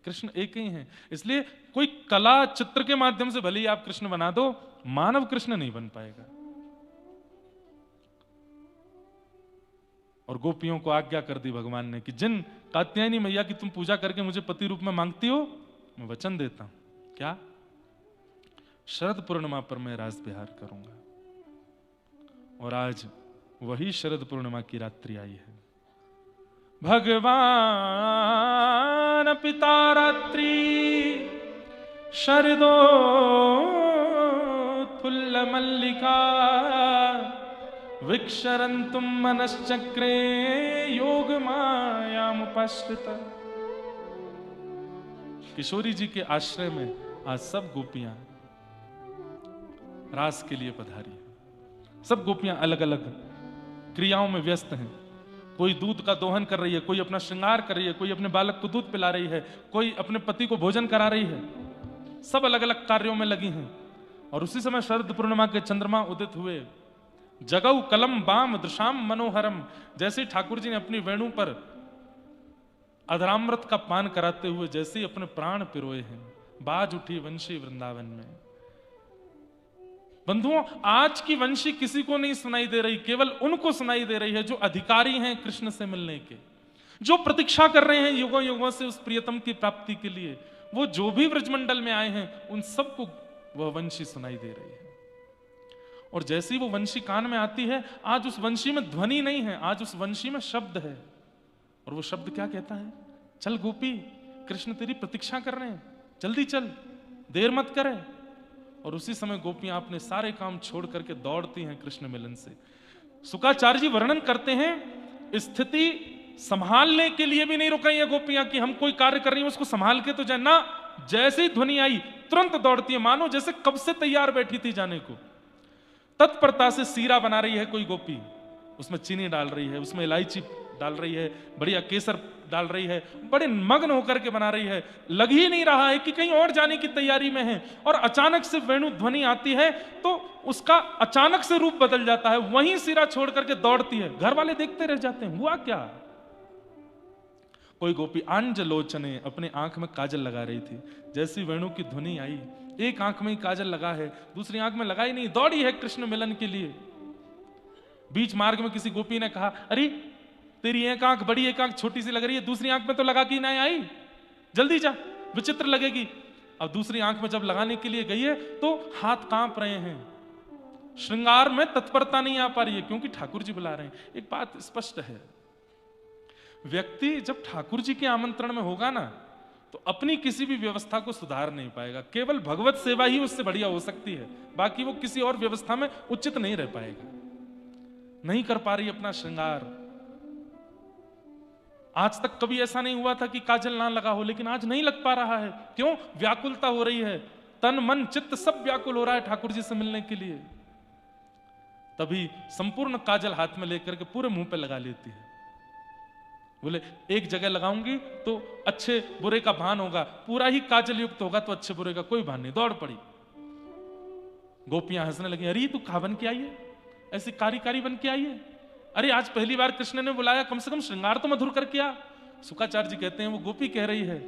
[SPEAKER 1] कृष्ण एक ही है। इसलिए कोई कला चित्र के माध्यम से भले ही आप कृष्ण बना दो, मानव कृष्ण नहीं बन पाएगा। और गोपियों को आज्ञा कर दी भगवान ने कि जिन कात्यायनी मैया की तुम पूजा करके मुझे पति रूप में मांगती हो, मैं वचन देता हूं, क्या? शरद पूर्णिमा पर मैं रास विहार करूंगा। और आज वही शरद पूर्णिमा की रात्रि आई है। भगवान पिता रात्रि शरदोत्फुल्ल मल्लिका विक्षरन्तुम मनश्चक्रे योग मायामुपश्रित। किशोरी जी के आश्रय में आज सब गोपियां रास के लिए पधारी। सब गोपियां अलग अलग क्रियाओं में व्यस्त हैं। कोई दूध का दोहन कर रही है, कोई अपना श्रृंगार कर रही है, कोई अपने बालक को दूध पिला रही है, कोई अपने पति को भोजन करा रही है। सब अलग अलग कार्यों में लगी हैं। और उसी समय शरद पूर्णिमा के चंद्रमा उदित हुए। जगऊ कलम बाम दृशाम मनोहरम, जैसे ठाकुर जी ने अपनी वेणु पर अधरामृत का पान कराते हुए जैसे अपने प्राण पिरोए हैं, बाज उठी वंशी वृंदावन में। बंधुओं, आज की वंशी किसी को नहीं सुनाई दे रही, केवल उनको सुनाई दे रही है जो अधिकारी हैं कृष्ण से मिलने के, जो प्रतीक्षा कर रहे हैं युगों युगों से उस प्रियतम की प्राप्ति के लिए। वो जो भी ब्रजमंडल में आए हैं उन सबको वह वंशी सुनाई दे रही है। और जैसी वो वंशी कान में आती है, आज उस वंशी में ध्वनि नहीं है, आज उस वंशी में शब्द है। और वो शब्द क्या कहता है? चल गोपी, कृष्ण तेरी प्रतीक्षा कर रहे हैं, जल्दी चल, देर मत करे। और उसी समय गोपियां अपने सारे काम छोड़ करके दौड़ती हैं कृष्ण मिलन से। शुकाचार्य जी वर्णन करते हैं, स्थिति संभालने के लिए भी नहीं रुक रही है गोपियां कि हम कोई कार्य कर रही हैं उसको संभाल के तो जाए ना। जैसे ही ध्वनि आई तुरंत दौड़ती है, मानो जैसे कब से तैयार बैठी थी जाने को। तत्परता से सीरा बना रही है कोई गोपी, उसमें चीनी डाल रही है, उसमें इलायची डाल रही है, बढ़िया केसर डाल रही है, बड़े मग्न होकर के बना रही है। लग ही नहीं रहा है कि कहीं और जाने की तैयारी में है। और अचानक से वेणु ध्वनि आती है तो उसका अचानक से रूप बदल जाता है, वहीं सिरा छोड़ करके दौड़ती है। घर वाले देखते रह जाते हैं, हुआ क्या? कोई गोपी आंज लोचने अपने आंख में काजल लगा रही थी। जैसी वेणु की ध्वनि आई, एक आंख में ही काजल लगा है, दूसरी आंख में लगा ही नहीं, दौड़ी है कृष्ण मिलन के लिए। बीच मार्ग में किसी गोपी ने कहा, अरे तेरी एक आंख बड़ी, एक आंख छोटी सी लग रही है, दूसरी आंख में तो लगा के नहीं आई, जल्दी जा, विचित्र लगेगी। अब दूसरी आंख में जब लगाने के लिए गई है तो हाथ कांप रहे हैं, श्रृंगार में तत्परता नहीं आ पा रही है, क्योंकि ठाकुर जी बुला रहे हैं। एक बात स्पष्ट है, व्यक्ति जब ठाकुर जी के आमंत्रण में होगा ना तो अपनी किसी भी व्यवस्था को सुधार नहीं पाएगा। केवल भगवत सेवा ही उससे बढ़िया हो सकती है, बाकी वो किसी और व्यवस्था में उचित नहीं रह पाएगा। नहीं कर पा रही अपना श्रृंगार। आज तक कभी ऐसा नहीं हुआ था कि काजल ना लगा हो, लेकिन आज नहीं लग पा रहा है। क्यों? व्याकुलता हो रही है, तन मन चित्त सब व्याकुल हो रहा है ठाकुर जी से मिलने के लिए। तभी संपूर्ण काजल हाथ में लेकर के पूरे मुंह पे लगा लेती है। बोले एक जगह लगाऊंगी तो अच्छे बुरे का भान होगा, पूरा ही काजल युक्त होगा तो अच्छे बुरे का कोई भान नहीं। दौड़ पड़ी। गोपियां हंसने लगी, अरे तू कहां बन के आई है, ऐसी कारी कारी बन के आई है? अरे आज पहली बार कृष्ण ने बुलाया, कम से कम श्रृंगार तो मधुर करके आ। शुकाचार्य जी कहते हैं, वो गोपी कह रही है,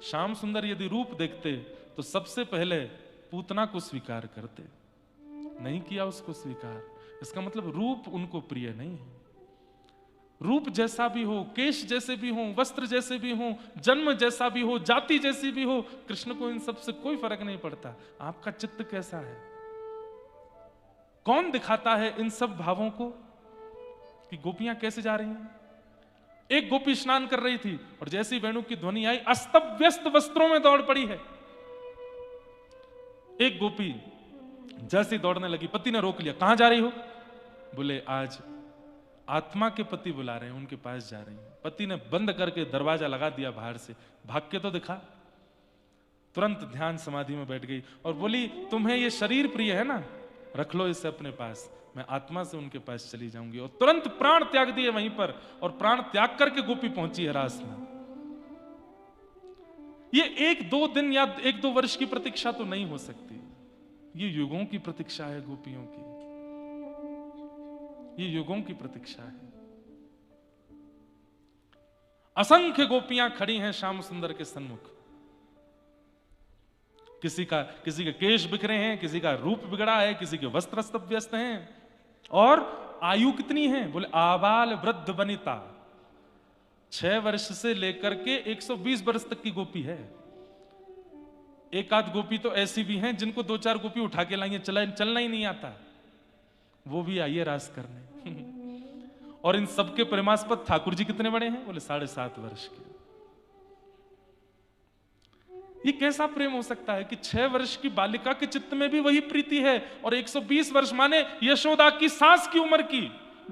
[SPEAKER 1] श्याम सुंदर यदि रूप देखते तो सबसे पहले पूतना को स्वीकार करते, नहीं किया उसको स्वीकार। इसका मतलब रूप उनको प्रिय नहीं है। रूप जैसा भी हो, केश जैसे भी हो, वस्त्र जैसे भी हो, जन्म जैसा भी हो, जाति जैसी भी हो, कृष्ण को इन सब से कोई फर्क नहीं पड़ता। आपका चित्त कैसा है? कौन दिखाता है इन सब भावों को कि गोपियां कैसे जा रही हैं? एक गोपी स्नान कर रही थी और जैसी वेणु की ध्वनि आई, अस्त व्यस्त वस्त्रों में दौड़ पड़ी है। एक गोपी जैसे दौड़ने लगी, पति ने रोक लिया, कहां जा रही हो? बोले आज आत्मा के पति बुला रहे हैं, उनके पास जा रही हैं। पति ने बंद करके दरवाजा लगा दिया बाहर से, भाग के तो दिखा। तुरंत ध्यान समाधि में बैठ गई और बोली, तुम्हें ये शरीर प्रिय है ना, रख लो इसे अपने पास, मैं आत्मा से उनके पास चली जाऊंगी। और तुरंत प्राण त्याग दिए वहीं पर, और प्राण त्याग करके गोपी पहुंची है रास में। ये 1-2 दिन या 1-2 वर्ष की प्रतीक्षा तो नहीं हो सकती, ये युगों की प्रतीक्षा है गोपियों की, ये युगों की प्रतीक्षा है। असंख्य गोपियां खड़ी हैं श्याम सुंदर के सन्मुख। किसी के केश बिखरे हैं, किसी का रूप बिगड़ा है, किसी के वस्त्र अस्त व्यस्त हैं। और आयु कितनी है? बोले आबाल वृद्ध वनिता, 6 वर्ष से लेकर के 120 वर्ष तक की गोपी है। एक आध गोपी तो ऐसी भी हैं जिनको 2-4 गोपी उठा के लाएंगे, चलना ही नहीं आता, वो भी आइए रास करने। और इन सबके प्रेमास्पद ठाकुर जी कितने बड़े हैं? बोले 7.5 वर्ष के। ये कैसा प्रेम हो सकता है कि 6 वर्ष की बालिका के चित्त में भी वही प्रीति है, और 120 वर्ष माने यशोदा की सास की उम्र की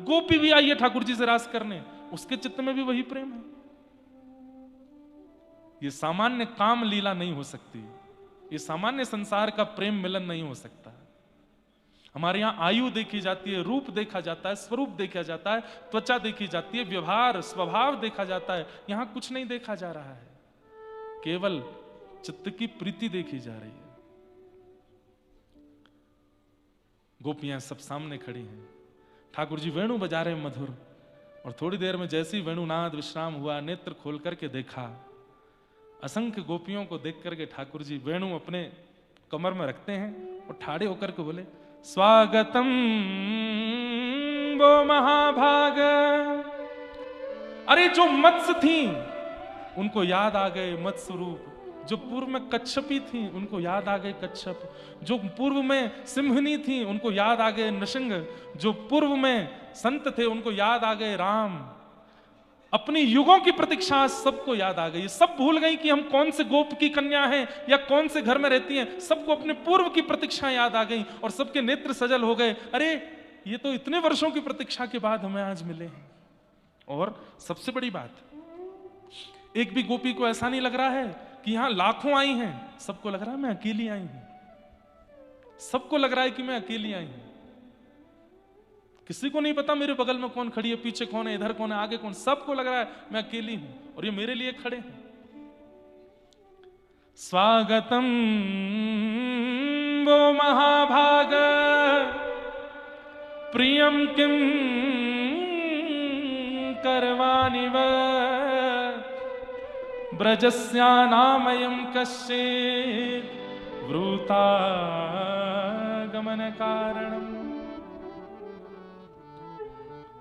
[SPEAKER 1] गोपी भी आई है ठाकुर जी से रास करने, उसके चित्त में भी वही प्रेम है। ये सामान्य काम लीला नहीं हो सकती, ये सामान्य संसार का प्रेम मिलन नहीं हो सकता। हमारे यहां आयु देखी जाती है, रूप देखा जाता है, स्वरूप देखा जाता है, त्वचा देखी जाती है, व्यवहार स्वभाव देखा जाता है। यहां कुछ नहीं देखा जा रहा है, केवल चित्त की प्रीति देखी जा रही है। गोपियां सब सामने खड़ी हैं, ठाकुर जी वेणु बजा रहे हैं मधुर, और थोड़ी देर में जैसी वेणुनाद विश्राम हुआ, नेत्र खोल करके देखा, असंख्य गोपियों को देख करके ठाकुर जी वेणु अपने कमर में रखते हैं और ठाड़े होकर के बोले, स्वागतम वो महाभाग। अरे जो मत्स्य थी उनको याद आ गए मत्स्य रूप, जो पूर्व में कच्छपी थी उनको याद आ गए कच्छप, जो पूर्व में सिंहनी थी उनको याद आ गए नृसिंह, जो पूर्व में संत थे उनको याद आ गए राम। अपनी युगों की प्रतीक्षा सबको याद आ गई, सब भूल गई कि हम कौन से गोप की कन्या हैं या कौन से घर में रहती हैं, सबको अपने पूर्व की प्रतीक्षा याद आ गई और सबके नेत्र सजल हो गए। अरे ये तो इतने वर्षों की प्रतीक्षा के बाद हमें आज मिले हैं। और सबसे बड़ी बात, एक भी गोपी को ऐसा नहीं लग रहा है कि यहां लाखों आई हैं, सबको लग रहा है मैं अकेली आई हूं, सबको लग रहा है कि मैं अकेली आई हूं। किसी को नहीं पता मेरे बगल में कौन खड़ी है, पीछे कौन है, इधर कौन है, आगे कौन, सबको लग रहा है मैं अकेली हूं और ये मेरे लिए खड़े हैं। स्वागतम वो महाभाग प्रियम किम करवाणि व ब्रजस्यानामयं कश्चित् वृता गमन कारणम।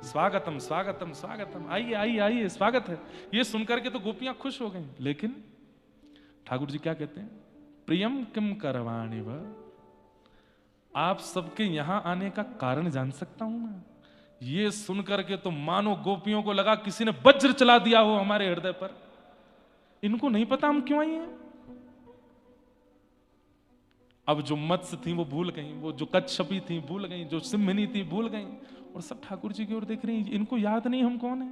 [SPEAKER 1] स्वागतम स्वागतम स्वागतम, आइए आइए आइए, स्वागत है। ये सुनकर के तो गोपियां खुश हो गई, लेकिन ठाकुर जी क्या कहते हैं, प्रियम किम करवाणि व, आप सबके यहां आने का कारण जान सकता हूं मैं। ये सुनकर के तो मानो गोपियों को लगा किसी ने वज्र चला दिया हो हमारे हृदय पर। इनको नहीं पता हम क्यों आई हैं। अब जो मत्स्य थी वो भूल गई, वो जो कच्छपी थी भूल गई, जो सिंहनी थी भूल गई, और सब ठाकुर जी की ओर देख रही हैं। इनको याद नहीं हम कौन है।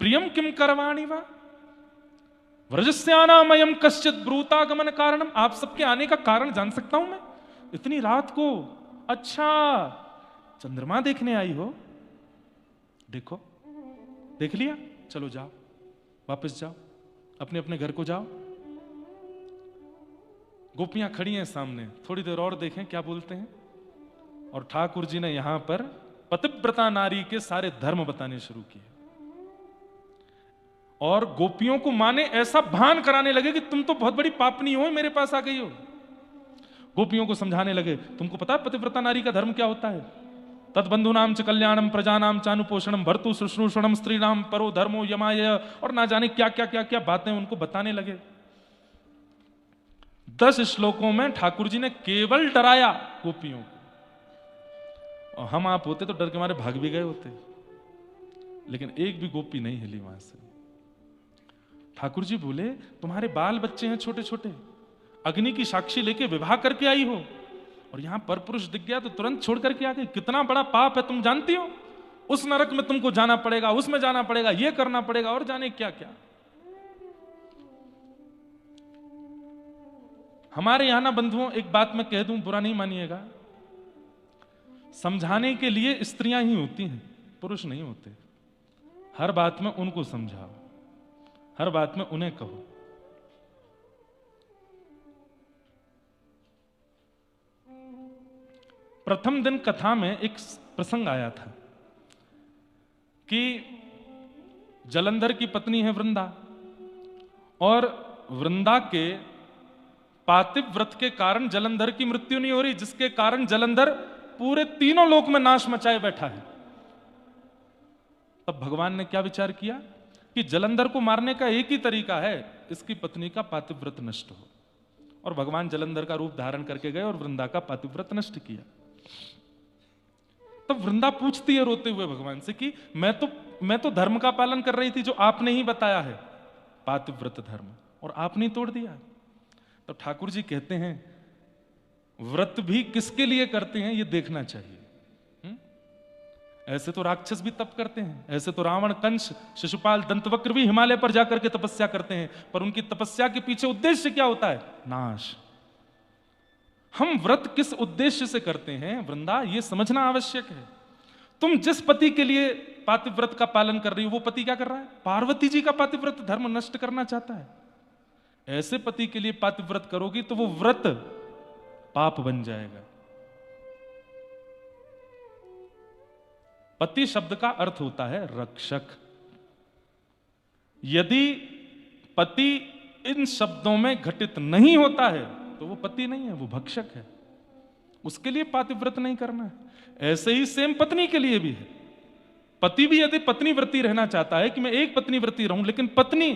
[SPEAKER 1] प्रियम किम करवाणि वा व्रजस्यानामयं कश्चित् ब्रूतागमन कारणम, आप सबके आने का कारण जान सकता हूं मैं इतनी रात को। अच्छा, चंद्रमा देखने आई हो, देखो देख लिया, चलो जाओ, वापस जाओ, अपने अपने घर को जाओ। गोपियां खड़ी हैं सामने, थोड़ी देर और देखें क्या बोलते हैं। और ठाकुर जी ने यहां पर पतिव्रता नारी के सारे धर्म बताने शुरू किए, और गोपियों को माने ऐसा भान कराने लगे कि तुम तो बहुत बड़ी पापनी हो, मेरे पास आ गई हो। गोपियों को समझाने लगे, तुमको पता है पतिव्रता नारी का धर्म क्या होता है, तद्बंधुनाम च कल्याणम प्रजानाम चानुपोषणम भर्तु शुश्रूषणम स्त्रीणाम परो धर्मो यमाय, और ना जाने क्या क्या क्या क्या बातें उनको बताने लगे। 10 श्लोकों में ठाकुर जी ने केवल डराया गोपियों को, और हम आप होते तो डर के मारे भाग भी गए होते, लेकिन एक भी गोपी नहीं हिली वहां से। ठाकुर जी बोले, तुम्हारे बाल बच्चे हैं छोटे छोटे, अग्नि की साक्षी लेके विवाह करके आई हो, और यहां परपुरुष दिख गया तो तुरंत छोड़ करके आ गई। कितना बड़ा पाप है तुम जानती हो, उस नरक में तुमको जाना पड़ेगा, उसमें जाना पड़ेगा, ये करना पड़ेगा, और जाने क्या क्या। हमारे यहां ना बंधुओं, एक बात मैं कह दूं, बुरा नहीं मानिएगा, समझाने के लिए स्त्रियां ही होती हैं, पुरुष नहीं होते। हर बात में उनको समझाओ, हर बात में उन्हें कहो। प्रथम दिन कथा में एक प्रसंग आया था कि जलंधर की पत्नी है वृंदा, और वृंदा के पातिव व्रत के कारण जलंधर की मृत्यु नहीं हो रही, जिसके कारण जलंधर पूरे तीनों लोक में नाश मचाए बैठा है। तब भगवान ने क्या विचार किया कि जलंधर को मारने का एक ही तरीका है, इसकी पत्नी का पातिव्रत नष्ट हो। और भगवान जलंधर का रूप धारण करके गए और वृंदा का पातिव्रत नष्ट किया। तब वृंदा पूछती है रोते हुए भगवान से कि मैं तो धर्म का पालन कर रही थी जो आपने ही बताया है, पातिव्रत धर्म, और आपने तोड़ दिया। तो ठाकुर जी कहते हैं व्रत भी किसके लिए करते हैं ये देखना चाहिए। ऐसे तो राक्षस भी तप करते हैं, ऐसे तो रावण, कंस, शिशुपाल, दंतवक्र भी हिमालय पर जाकर के तपस्या करते हैं, पर उनकी तपस्या के पीछे उद्देश्य क्या होता है? नाश। हम व्रत किस उद्देश्य से करते हैं वृंदा, ये समझना आवश्यक है। तुम जिस पति के लिए पातिव्रत का पालन कर रही हो, वो पति क्या कर रहा है? पार्वती जी का पातिव्रत धर्म नष्ट करना चाहता है। ऐसे पति के लिए पातिव्रत करोगी तो वो व्रत पाप बन जाएगा। पति शब्द का अर्थ होता है रक्षक। यदि पति इन शब्दों में घटित नहीं होता है तो वो पति नहीं है, वो भक्षक है। उसके लिए पातिव्रत नहीं करना है। ऐसे ही सेम पत्नी के लिए भी है। पति भी यदि पत्नी व्रती रहना चाहता है कि मैं एक पत्नी व्रती रहूं, लेकिन पत्नी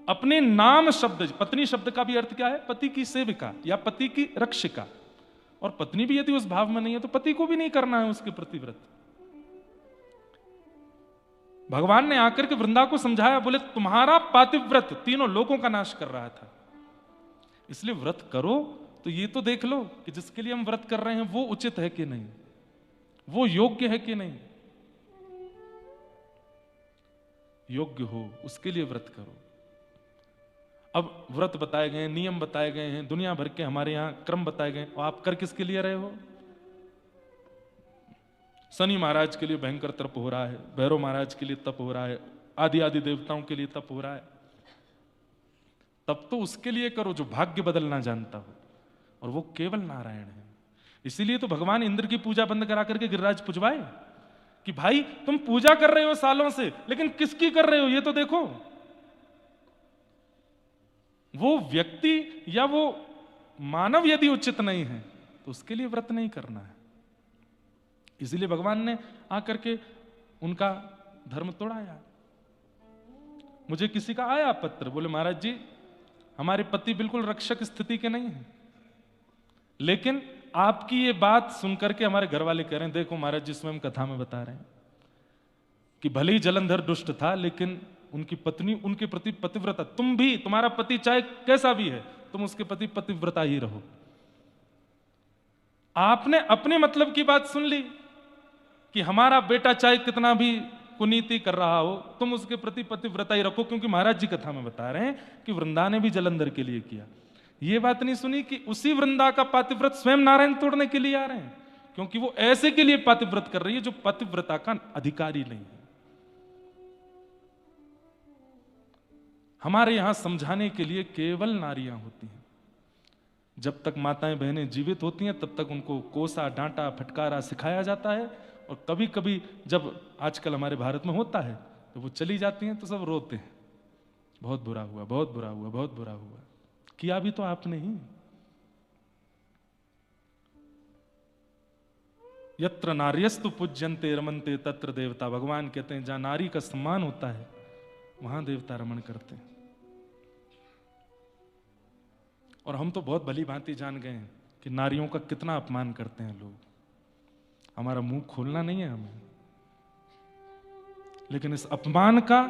[SPEAKER 1] अपने नाम शब्द, पत्नी शब्द का भी अर्थ क्या है? पति की सेविका या पति की रक्षिका। और पत्नी भी यदि उस भाव में नहीं है तो पति को भी नहीं करना है उसके प्रति व्रत। भगवान ने आकर के वृंदा को समझाया, बोले तुम्हारा पातिव्रत तीनों लोगों का नाश कर रहा था, इसलिए व्रत करो तो ये तो देख लो कि जिसके लिए हम व्रत कर रहे हैं वो उचित है कि नहीं, वो योग्य है कि नहीं। योग्य हो उसके लिए व्रत करो। अब व्रत बताए गए, नियम बताए गए हैं, दुनिया भर के हमारे यहां क्रम बताए गए, और आप कर किसके लिए रहे हो? शनि महाराज के लिए भयंकर तप हो रहा है, भैरव महाराज के लिए तप हो रहा है, आदि आदि देवताओं के लिए तप हो रहा है। तब तो उसके लिए करो जो भाग्य बदलना जानता हो, और वो केवल नारायण है। इसीलिए तो भगवान इंद्र की पूजा बंद करा करके गिरिराज पुजवाए कि भाई तुम पूजा कर रहे हो सालों से, लेकिन किसकी कर रहे हो ये तो देखो। वो व्यक्ति या वो मानव यदि उचित नहीं है तो उसके लिए व्रत नहीं करना है। इसीलिए भगवान ने आकर के उनका धर्म तोड़ाया। मुझे किसी का आया पत्र, बोले महाराज जी हमारे पति बिल्कुल रक्षक स्थिति के नहीं है, लेकिन आपकी ये बात सुनकर के हमारे घर वाले कह रहे हैं, देखो महाराज जी स्वयं कथा में बता रहे हैं कि भले ही जलंधर दुष्ट था लेकिन उनकी पत्नी उनके प्रति पतिव्रता। तुम भी, तुम्हारा पति चाहे कैसा भी है, तुम उसके प्रति पतिव्रता ही रहो। आपने अपने मतलब की बात सुन ली कि हमारा बेटा चाहे कितना भी कुनीति कर रहा हो, तुम उसके प्रति पतिव्रता ही रखो, क्योंकि महाराज जी कथा में बता रहे हैं कि वृंदा ने भी जलंधर के लिए किया। ये बात नहीं सुनी कि उसी वृंदा का पातिव्रत स्वयं नारायण तोड़ने के लिए आ रहे हैं, क्योंकि वो ऐसे के लिए पातिव्रत कर रही है जो पतिव्रता का अधिकारी नहीं है। हमारे यहां समझाने के लिए केवल नारियां होती हैं। जब तक माताएं बहनें जीवित होती हैं तब तक उनको कोसा, डांटा, फटकारा सिखाया जाता है, और कभी कभी जब आजकल हमारे भारत में होता है तो वो चली जाती हैं तो सब रोते हैं, बहुत बुरा हुआ, बहुत बुरा हुआ, बहुत बुरा हुआ। किया भी तो आपने ही। यत्र नार्यस्तु पूज्यन्ते रमन्ते तत्र देवता। भगवान कहते हैं जहां नारी का सम्मान होता है वहां देवता रमण करते हैं। और हम तो बहुत भली भांति जान गए हैं कि नारियों का कितना अपमान करते हैं लोग। हमारा मुंह खोलना नहीं है हमें, लेकिन इस अपमान का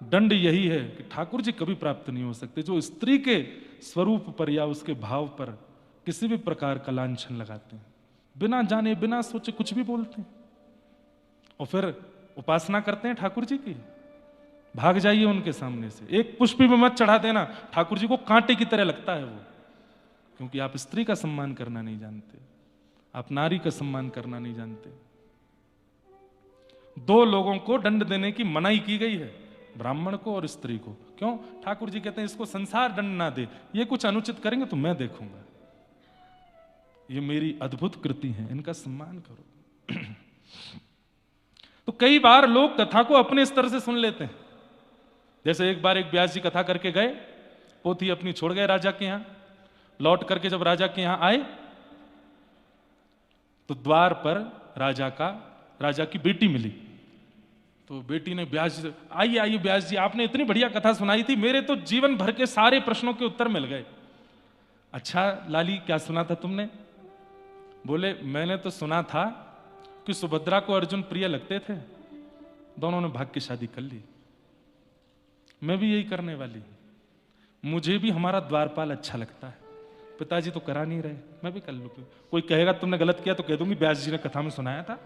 [SPEAKER 1] दंड यही है कि ठाकुर जी कभी प्राप्त नहीं हो सकते जो स्त्री के स्वरूप पर या उसके भाव पर किसी भी प्रकार का लांछन लगाते हैं, बिना जाने बिना सोचे कुछ भी बोलते हैं, और फिर उपासना करते हैं ठाकुर जी की। भाग जाइए उनके सामने से, एक पुष्प भी मत चढ़ा देना, ठाकुर जी को कांटे की तरह लगता है वो, क्योंकि आप स्त्री का सम्मान करना नहीं जानते, आप नारी का सम्मान करना नहीं जानते। दो लोगों को दंड देने की मनाही की गई है, ब्राह्मण को और स्त्री को। क्यों? ठाकुर जी कहते हैं इसको संसार दंड ना दे, ये कुछ अनुचित करेंगे तो मैं देखूंगा, ये मेरी अद्भुत कृति है, इनका सम्मान करो। तो कई बार लोग कथा को अपने स्तर से सुन लेते हैं। जैसे एक बार एक व्यास जी कथा करके गए, पोथी अपनी छोड़ गए राजा के यहां, लौट करके जब राजा के यहां आए तो द्वार पर राजा की बेटी मिली। तो बेटी ने व्यास जी, आइए आइए व्यास जी, आपने इतनी बढ़िया कथा सुनाई थी, मेरे तो जीवन भर के सारे प्रश्नों के उत्तर मिल गए। अच्छा लाली, क्या सुना था तुमने? बोले मैंने तो सुना था कि सुभद्रा को अर्जुन प्रिय लगते थे, दोनों ने भाग के शादी कर ली। मैं भी यही करने वाली हूं। मुझे भी हमारा द्वारपाल अच्छा लगता है। पिताजी तो करा नहीं रहे, मैं भी कर लूँ। कोई कहेगा तुमने गलत किया तो कह दूंगी व्यास जी ने कथा में सुनाया था।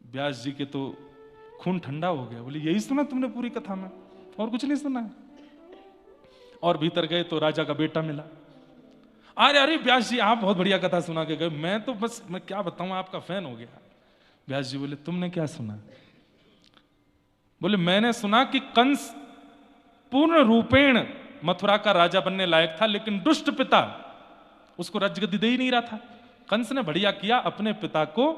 [SPEAKER 1] व्यास जी के तो खून ठंडा हो गया, बोले यही सुना तुमने पूरी कथा में, और कुछ नहीं सुना। और भीतर गए तो राजा का बेटा मिला। अरे अरे व्यास जी आप बहुत बढ़िया कथा सुना के गए, मैं तो बस मैं क्या बताऊं आपका फैन हो गया। व्यास जी बोले तुमने क्या सुना? बोले मैंने सुना कि कंस पूर्ण रूपेण मथुरा का राजा बनने लायक था, लेकिन दुष्ट पिता उसको राजगद्दी दे ही नहीं रहा था। कंस ने बढ़िया किया, अपने पिता को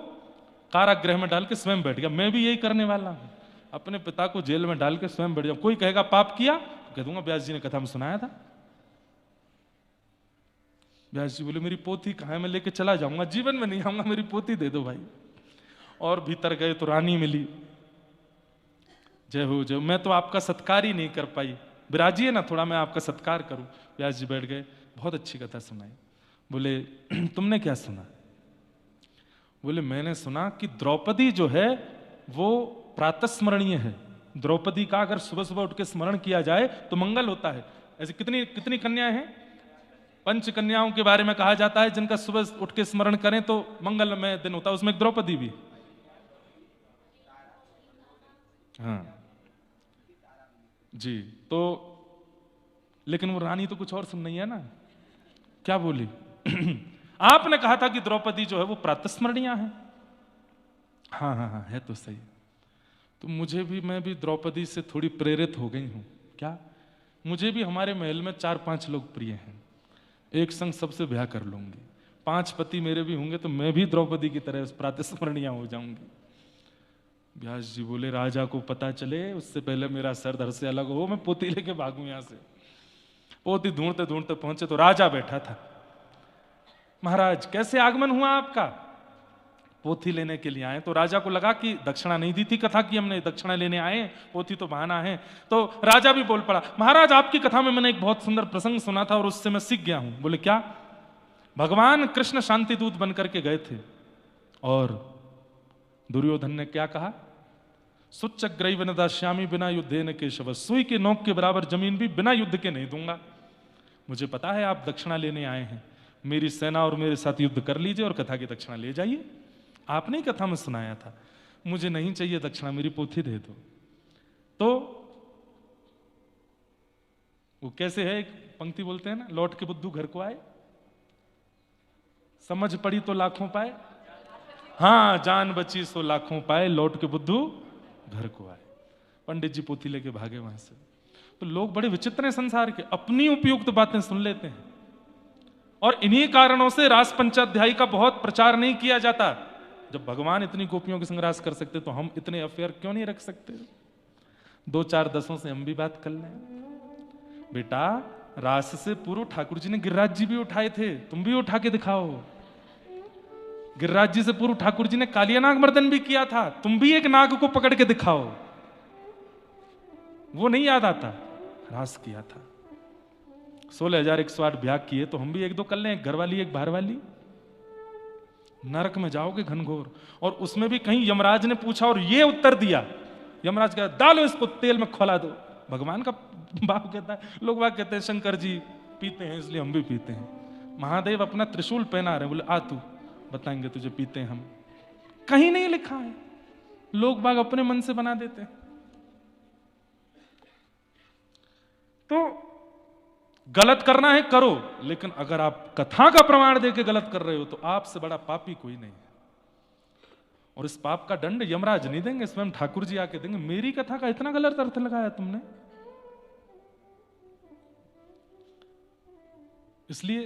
[SPEAKER 1] कारागृह में डाल के स्वयं बैठ गया। मैं भी यही करने वाला हूं, अपने पिता को जेल में डाल के स्वयं बैठ जाऊं। कोई कहेगा पाप किया तो कह दूंगा व्यास जी ने कथा में सुनाया था। व्यास जी बोले मेरी पोथी कहाँ है, मैं लेके चला जाऊंगा, जीवन में नहीं आऊंगा, मेरी पोथी दे दो भाई। और भीतर गए तो रानी मिली। जय हो जय हो। मैं तो आपका सत्कार ही नहीं कर पाई, विराजिए ना थोड़ा, मैं आपका सत्कार करूं। व्यास जी बैठ गए, बहुत अच्छी कथा सुनाई। बोले तुमने क्या सुना? बोले मैंने सुना कि द्रौपदी जो है वो प्रातस्मरणीय है। द्रौपदी का अगर सुबह सुबह उठ के स्मरण किया जाए तो मंगल होता है। ऐसी कितनी कितनी कन्याएं हैं? 5 कन्याओं के बारे में कहा जाता है जिनका सुबह उठ के स्मरण करें तो मंगलमय दिन होता है, उसमें एक द्रौपदी भी। हाँ जी, तो लेकिन वो रानी तो कुछ और सुन नहीं है ना, क्या बोली? आपने कहा था कि द्रौपदी जो है वो प्रातस्मरणीय है। हाँ हाँ हाँ है तो सही। तो मुझे भी, मैं भी द्रौपदी से थोड़ी प्रेरित हो गई हूं। क्या? मुझे भी हमारे महल में 4-5 लोग प्रिय हैं, एक संग सबसे ब्याह कर लूंगी। 5 पति मेरे भी होंगे तो मैं भी द्रौपदी की तरह प्रातस्मरणीय हो जाऊंगी। व्यास जी बोले राजा को पता चले उससे पहले मेरा सर धड़ से अलग हो, मैं पोती लेके भागूं यहां से। पोती ढूंढते ढूंढते पहुंचे तो राजा बैठा था। महाराज कैसे आगमन हुआ आपका? पोथी लेने के लिए आए। तो राजा को लगा कि दक्षिणा नहीं दी थी कथा की हमने, दक्षिणा लेने आए, पोथी तो बहाना है। तो राजा भी बोल पड़ा, महाराज आपकी कथा में मैंने एक बहुत सुंदर प्रसंग सुना था और उससे मैं सीख गया हूं। बोले क्या? भगवान कृष्ण शांति दूत बनकर के गए थे और दुर्योधन ने क्या कहा? सुच्चग्रैव न दास्यामि बिना युद्धेन केशव, सुई के नोक के बराबर जमीन भी बिना युद्ध के नहीं दूंगा। मुझे पता है आप दक्षिणा लेने आए हैं, मेरी सेना और मेरे साथ युद्ध कर लीजिए और कथा की दक्षिणा ले जाइए। आपने ही कथा में सुनाया था। मुझे नहीं चाहिए दक्षिणा, मेरी पोथी दे दो। तो वो कैसे है, एक पंक्ति बोलते हैं ना, लौट के बुद्धू घर को आए, समझ पड़ी तो लाखों पाए। हाँ जान बची सो लाखों पाए, लौट के बुद्धू घर को आए। पंडित जी पोथी लेके भागे वहां से। तो लोग बड़े विचित्र हैं संसार के, अपनी उपयुक्त बातें सुन लेते हैं और इन्हीं कारणों से रास पंचाध्यायी का बहुत प्रचार नहीं किया जाता। जब भगवान इतनी गोपियों के संग रास कर सकते तो हम इतने अफेयर क्यों नहीं रख सकते? 2-4 दसों से हम भी बात कर लें। बेटा रास से पूर्व ठाकुर जी ने गिरिराज जी भी उठाए थे, तुम भी उठा के दिखाओ। गिरिराज जी से पूर्व ठाकुर जी ने कालिया नाग मर्दन भी किया था, तुम भी एक नाग को पकड़ के दिखाओ। वो नहीं याद आता? रास किया था। 16,108 ब्याह किए तो हम भी 1-2 कर लें, एक घर वाली एक बाहर वाली। नरक में जाओगे घनघोर। और उसमें भी कहीं यमराज ने पूछा और ये उत्तर दिया, यमराज कहता डालो इसको तेल में खोला दो। भगवान का बाप कहता है, लोग बात कहते हैं शंकर जी पीते हैं इसलिए हम भी पीते हैं। महादेव अपना त्रिशूल पहना रहे, बोले आ तू बताएंगे तुझे पीते हैं हम। कहीं नहीं लिखा है, लोग बाग अपने मन से बना देते हैं। तो गलत करना है करो, लेकिन अगर आप कथा का प्रमाण देके गलत कर रहे हो तो आपसे बड़ा पापी कोई नहीं है। और इस पाप का दंड यमराज नहीं देंगे, स्वयं ठाकुर जी आके देंगे। मेरी कथा का इतना गलत अर्थ लगाया तुमने। इसलिए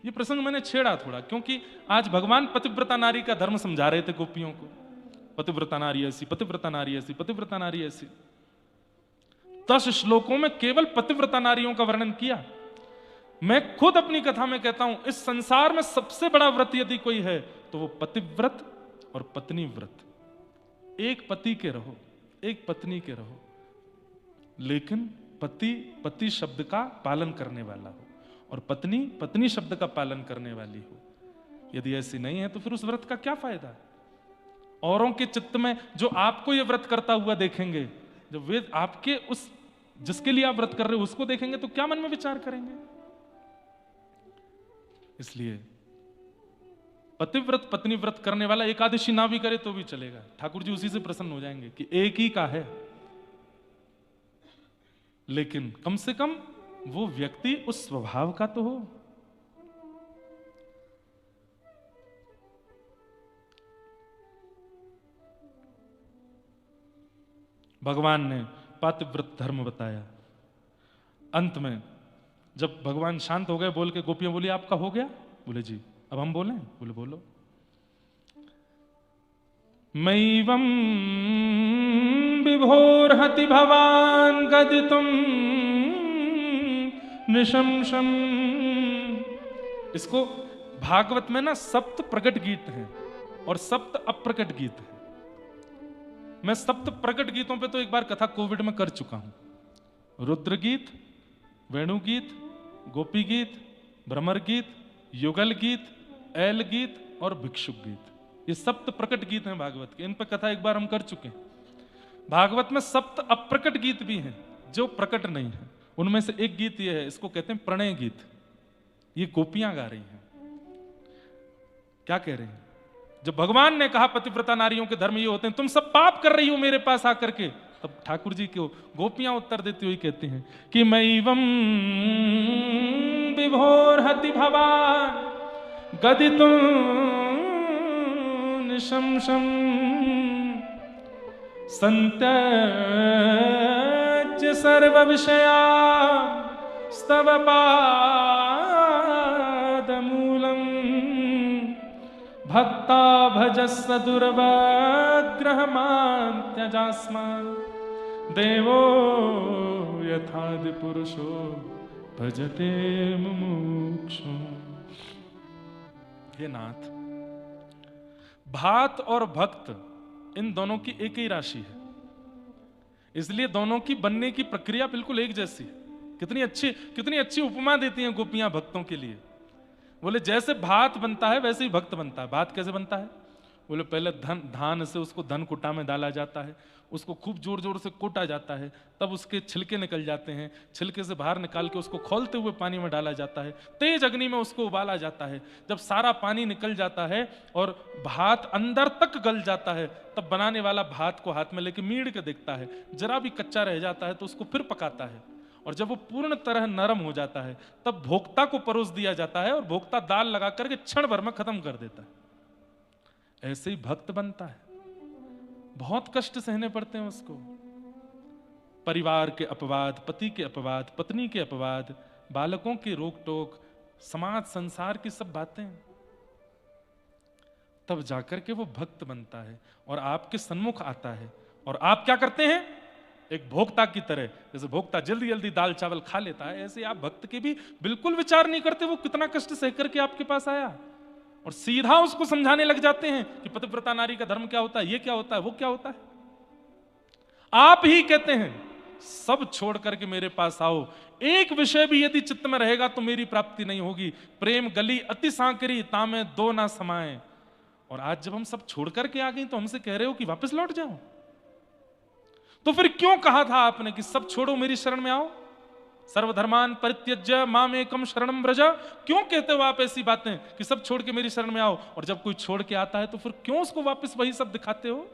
[SPEAKER 1] ये प्रसंग मैंने छेड़ा थोड़ा, क्योंकि आज भगवान पतिव्रता नारी का धर्म समझा रहे थे गोपियों को। पतिव्रता नारी ऐसी, पतिव्रता नारी ऐसी, पतिव्रता नारी ऐसी। 10 श्लोकों में केवल पतिव्रता नारियों का वर्णन किया। मैं खुद अपनी कथा में कहता हूं, इस संसार में सबसे बड़ा व्रत यदि कोई है तो वो पतिव्रत और पत्नी व्रत। एक पति के रहो, एक पत्नी के रहो, लेकिन पति पति शब्द का पालन करने वाला हो और पत्नी पत्नी शब्द का पालन करने वाली हो। यदि ऐसी नहीं है तो फिर उस व्रत का क्या फायदा? औरों के चित्त में जो आपको यह व्रत करता हुआ देखेंगे, जब वे आपके उस जिसके लिए आप व्रत कर रहे हो उसको देखेंगे तो क्या मन में विचार करेंगे? इसलिए पतिव्रत पत्नी व्रत करने वाला एकादशी ना भी करे तो भी चलेगा, ठाकुर जी उसी से प्रसन्न हो जाएंगे कि एक ही का है। लेकिन कम से कम वो व्यक्ति उस स्वभाव का तो हो। भगवान ने पातिव्रत धर्म बताया। अंत में जब भगवान शांत हो गए, बोल के गोपियां बोली आपका हो गया? बोले जी। अब हम बोलें? बोले बोलो। मैवं विभोर्हति भवान गदितुम निशंसम। इसको भागवत में ना सप्त प्रकट गीत हैं और सप्त अप्रकट गीत हैं। मैं सप्त प्रकट गीतों पे तो एक बार कथा कोविड में कर चुका हूं। रुद्र गीत, वेणु गीत, गोपी गीत, भ्रमर गीत, युगल गीत, ऐल गीत और भिक्षुक गीत, ये सप्त प्रकट गीत हैं भागवत के। इन पर कथा एक बार हम कर चुके हैं। भागवत में सप्त अप्रकट गीत भी हैं जो प्रकट नहीं है। उनमें से एक गीत ये है, इसको कहते हैं प्रणय गीत। ये गोपियां गा रही हैं। क्या कह रहे हैं? जब भगवान ने कहा पतिव्रता नारियों के धर्म ये होते हैं, तुम सब पाप कर रही हो मेरे पास आकर के, तब ठाकुर जी को गोपियां उत्तर देती हुई कहती हैं कि मैवं विभोर्हति भवान गदितुं निशंसं संत्यज्य सर्व विषया स्तव पादमूलम् भक्ता भजस्व दुर्वग्रहमान् त्यजास्मान् देवो यथादि पुरुषो भजते मुमुक्षुम्। हे नाथ, भात और भक्त इन दोनों की एक ही राशि है, इसलिए दोनों की बनने की प्रक्रिया बिल्कुल एक जैसी है। कितनी अच्छी उपमा देती हैं गोपियां भक्तों के लिए। बोले जैसे भात बनता है वैसे ही भक्त बनता है। भात कैसे बनता है? बोले पहले धान से उसको धन कुटा में डाला जाता है, उसको खूब जोर जोर से कूटा जाता है, तब उसके छिलके निकल जाते हैं, छिलके से बाहर निकाल के उसको खौलते हुए पानी में डाला जाता है, तेज अग्नि में उसको उबाला जाता है। जब सारा पानी निकल जाता है और भात अंदर तक गल जाता है, तब बनाने वाला भात को हाथ में लेके मीड़ के देखता है, जरा भी कच्चा रह जाता है तो उसको फिर पकाता है, और जब वो पूर्ण तरह नरम हो जाता है तब भोक्ता को परोस दिया जाता है, और भोक्ता दाल लगा करके क्षण भर में खत्म कर देता है। ऐसे ही भक्त बनता है। बहुत कष्ट सहने पड़ते हैं उसको, परिवार के अपवाद, पति के अपवाद, पत्नी के अपवाद, बालकों की रोक टोक, समाज संसार की सब बातें, तब जाकर के वो भक्त बनता है और आपके सन्मुख आता है। और आप क्या करते हैं? एक भोक्ता की तरह, जैसे भोक्ता जल्दी जल्दी दाल चावल खा लेता है, ऐसे आप भक्त के भी बिल्कुल विचार नहीं करते वो कितना कष्ट सह करके आपके पास आया, और सीधा उसको समझाने लग जाते हैं कि पतिव्रता नारी का धर्म क्या होता है, ये क्या होता है, वो क्या होता है। आप ही कहते हैं सब छोड़ करके मेरे पास आओ, एक विषय भी यदि चित्त में रहेगा तो मेरी प्राप्ति नहीं होगी। प्रेम गली अति सांकरी तामे दो ना समाए। और आज जब हम सब छोड़ करके आ गए तो हमसे कह रहे हो कि वापस लौट जाओ। तो फिर क्यों कहा था आपने कि सब छोड़ो मेरी शरण में आओ? सर्वधर्मान परित्यज्य माम एकम शरणम व्रज। क्यों कहते हो आप ऐसी बातें कि सब छोड़ के मेरी शरण में आओ, और जब कोई छोड़ के आता है तो फिर क्यों उसको वापस वही सब दिखाते हो?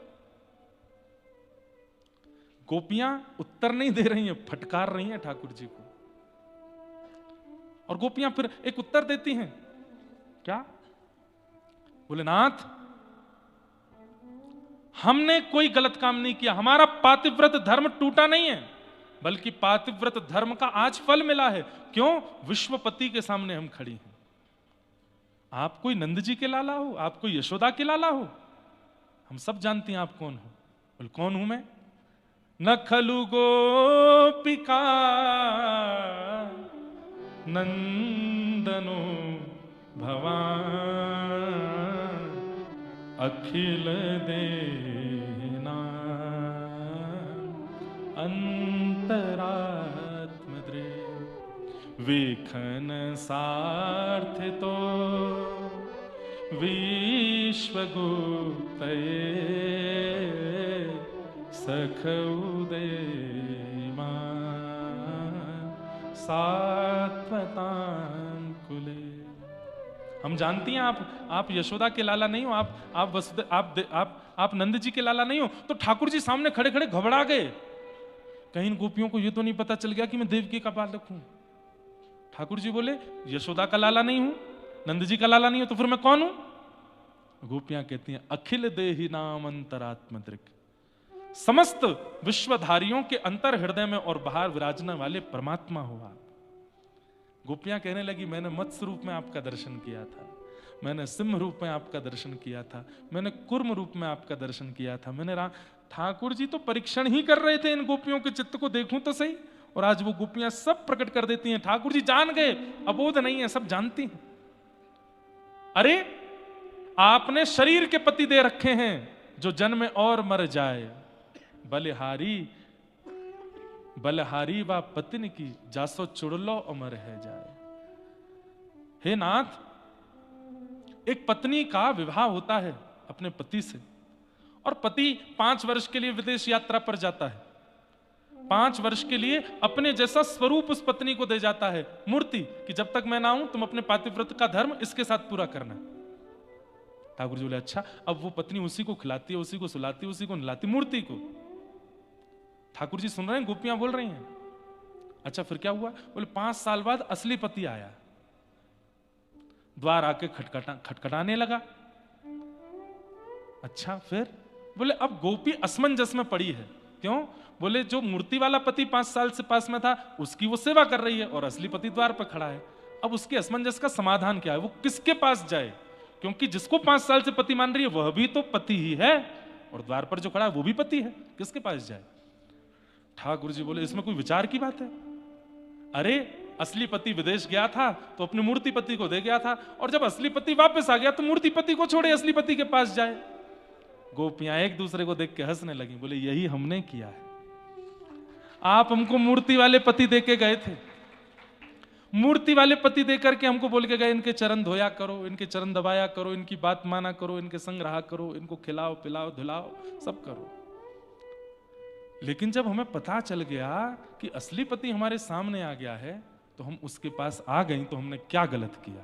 [SPEAKER 1] गोपियां उत्तर नहीं दे रही हैं, फटकार रही हैं ठाकुर जी को। और गोपियां फिर एक उत्तर देती हैं, क्या? बोले नाथ, हमने कोई गलत काम नहीं किया, हमारा पातिव्रत धर्म टूटा नहीं है, बल्कि पातिव्रत धर्म का आज फल मिला है। क्यों? विश्वपति के सामने हम खड़ी हैं। आप कोई नंद जी के लाला हो, आप कोई यशोदा के लाला हो, हम सब जानती हैं आप कौन हो। बोले कौन हूं मैं? न खलु गोपिका नंदनो भवान अखिल देना अंतरात्मद्रे विखन सार्थितो विश्वगुप्तये सख उदय सात्वतां कुले। हम जानती हैं आप यशोदा के लाला नहीं हो, आप नंद जी के लाला नहीं हो, तो ठाकुर जी सामने खड़े खड़े घबरा गए। कहीं गोपियों को ये तो नहीं पता चल गया कि मैं देवकी का बालक हूं। ठाकुर जी बोले यशोदा का लाला नहीं हूं, नंद जी का लाला नहीं हो, तो फिर मैं कौन हूं? गोपियां कहती हैं अखिल देहि नाम अंतरात्म दृक्, समस्त विश्वधारियों के अंतर हृदय में और बाहर विराजने वाले परमात्मा हो आप। गोपियां कहने लगी मैंने मत्स्य रूप में आपका दर्शन किया था, मैंने सिंह रूप में आपका दर्शन किया था, मैंने कुर्म रूप में आपका दर्शन किया था, मैंने ठाकुर जी तो परीक्षण ही कर रहे थे इन गोपियों के चित्त को, देखूं तो सही। और आज वो गोपियां सब प्रकट कर देती हैं। ठाकुर जी जान गए, अबोध नहीं है, सब जानती हैं। अरे आपने शरीर के पति दे रखे हैं जो जन्म और मर जाए, बलहारी व पतिन की जासो चुड़लो अमर है जाए। हे नाथ, एक पत्नी का विवाह होता है अपने पति से, और पति 5 वर्ष के लिए विदेश यात्रा पर जाता है। 5 वर्ष के लिए अपने जैसा स्वरूप उस पत्नी को दे जाता है, मूर्ति, कि जब तक मैं ना आऊं तुम अपने पातिव्रत का धर्म इसके साथ पूरा करना। ठाकुर जी बोले अच्छा। अब वो पत्नी उसी को खिलाती है, उसी को सुलाती है, उसी को नहलाती, मूर्ति को। ठाकुर जी सुन रहे हैं, गोपियां बोल रही हैं। अच्छा फिर क्या हुआ? बोले 5 साल बाद असली पति आया, द्वार आके खटखटाने लगा। अच्छा फिर? बोले अब गोपी असमंजस में पड़ी है। क्यों? बोले जो मूर्ति वाला पति 5 साल से पास में था उसकी वो सेवा कर रही है और असली पति द्वार पर खड़ा है। अब उसके असमंजस का समाधान क्या है? वो किसके पास जाए? क्योंकि जिसको 5 साल से पति मान रही है वह भी तो पति ही है, और द्वार पर जो खड़ा है वो भी पति है, किसके पास जाए? ठाकुर जी बोले इसमें कोई विचार की बात है? अरे असली पति विदेश गया था तो अपने मूर्ति पति को दे गया था, और जब असली पति वापस आ गया तो मूर्ति पति को छोड़े असली पति के पास जाए। गोपियां एक दूसरे को देख के हंसने लगी। बोले यही हमने किया है। आप हमको मूर्ति वाले पति दे के गए थे, मूर्ति वाले पति दे करके हमको बोल के गए इनके चरण धोया करो, इनके चरण दबाया करो, इनकी बात माना करो, इनके संग रहा करो, इनको खिलाओ पिलाओ धुलाओ सब करो। लेकिन जब हमें पता चल गया कि असली पति हमारे सामने आ गया है तो हम उसके पास आ गई, तो हमने क्या गलत किया?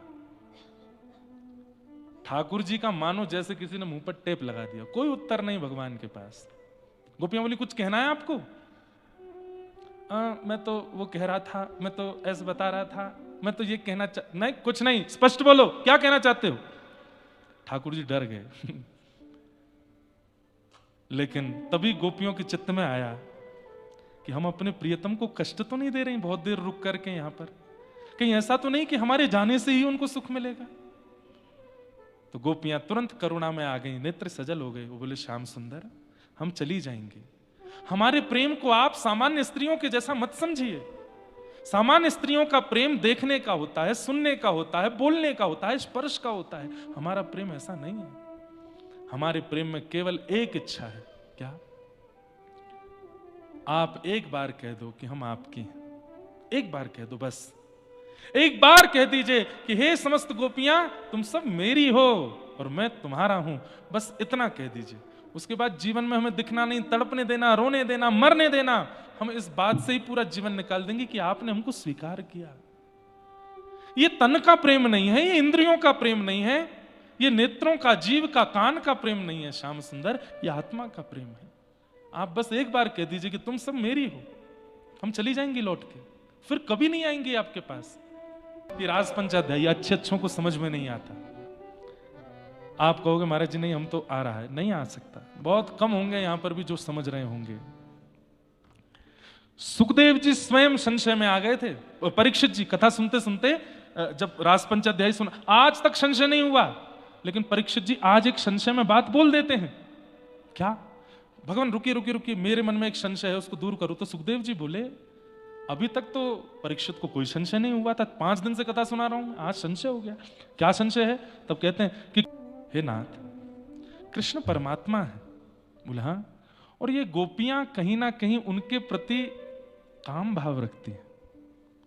[SPEAKER 1] ठाकुर जी का मानो जैसे किसी ने मुंह पर टेप लगा दिया, कोई उत्तर नहीं भगवान के पास। गोपियां बोली कुछ कहना है आपको? मैं तो वो कह रहा था, मैं तो ऐसे बता रहा था, मैं तो ये कहना नहीं, कुछ नहीं, स्पष्ट बोलो क्या कहना चाहते हो। ठाकुर जी डर गए। लेकिन तभी गोपियों के चित्त में आया कि हम अपने प्रियतम को कष्ट तो नहीं दे रहे हैं बहुत देर रुक करके यहां पर, कहीं ऐसा तो नहीं कि हमारे जाने से ही उनको सुख मिलेगा। तो गोपियां तुरंत करुणा में आ गई, नेत्र सजल हो गए। वो बोले श्याम सुंदर हम चली जाएंगे, हमारे प्रेम को आप सामान्य स्त्रियों के जैसा मत समझिए। सामान्य स्त्रियों का प्रेम देखने का होता है, सुनने का होता है, बोलने का होता है, स्पर्श का होता है। हमारा प्रेम ऐसा नहीं है। हमारे प्रेम में केवल एक इच्छा है, क्या? आप एक बार कह दो कि हम आपकी हैं, एक बार कह दो, बस एक बार कह दीजिए कि हे समस्त गोपियां तुम सब मेरी हो और मैं तुम्हारा हूं, बस इतना कह दीजिए। उसके बाद जीवन में हमें दिखना नहीं, तड़पने देना, रोने देना, मरने देना। हम इस बात से ही पूरा जीवन निकाल देंगे कि आपने हमको स्वीकार किया। ये तन का प्रेम नहीं है, ये इंद्रियों का प्रेम नहीं है, ये नेत्रों का, जीव का, कान का प्रेम नहीं है श्याम सुंदर, ये आत्मा का प्रेम है। आप बस एक बार कह दीजिए कि तुम सब मेरी हो, हम चली जाएंगी लौट के, फिर कभी नहीं आएंगे आपके पास। ये राज पंचाध्यायी अच्छे अच्छों को समझ में नहीं आता। आप कहोगे महाराज जी नहीं हम तो आ रहा है, नहीं आ सकता। बहुत कम होंगे यहां पर भी जो समझ रहे होंगे। सुखदेव जी स्वयं संशय में आ गए थे। परीक्षित जी कथा सुनते सुनते जब राज पंचाध्यायी सुना, आज तक संशय नहीं हुआ, लेकिन परीक्षित जी आज एक संशय में बात बोल देते हैं। क्या? भगवान रुकिए रुकिए रुकिए, मेरे मन में एक संशय है उसको दूर करो। तो सुखदेव जी बोले अभी तक तो परीक्षित को कोई संशय नहीं हुआ था, 5 दिन से कथा सुना रहा हूं, आज संशय हो गया। क्या संशय है? तब कहते हैं कि हे नाथ कृष्ण परमात्मा है। बोले हाँ, और ये गोपियां कहीं ना कहीं उनके प्रति काम भाव रखती है,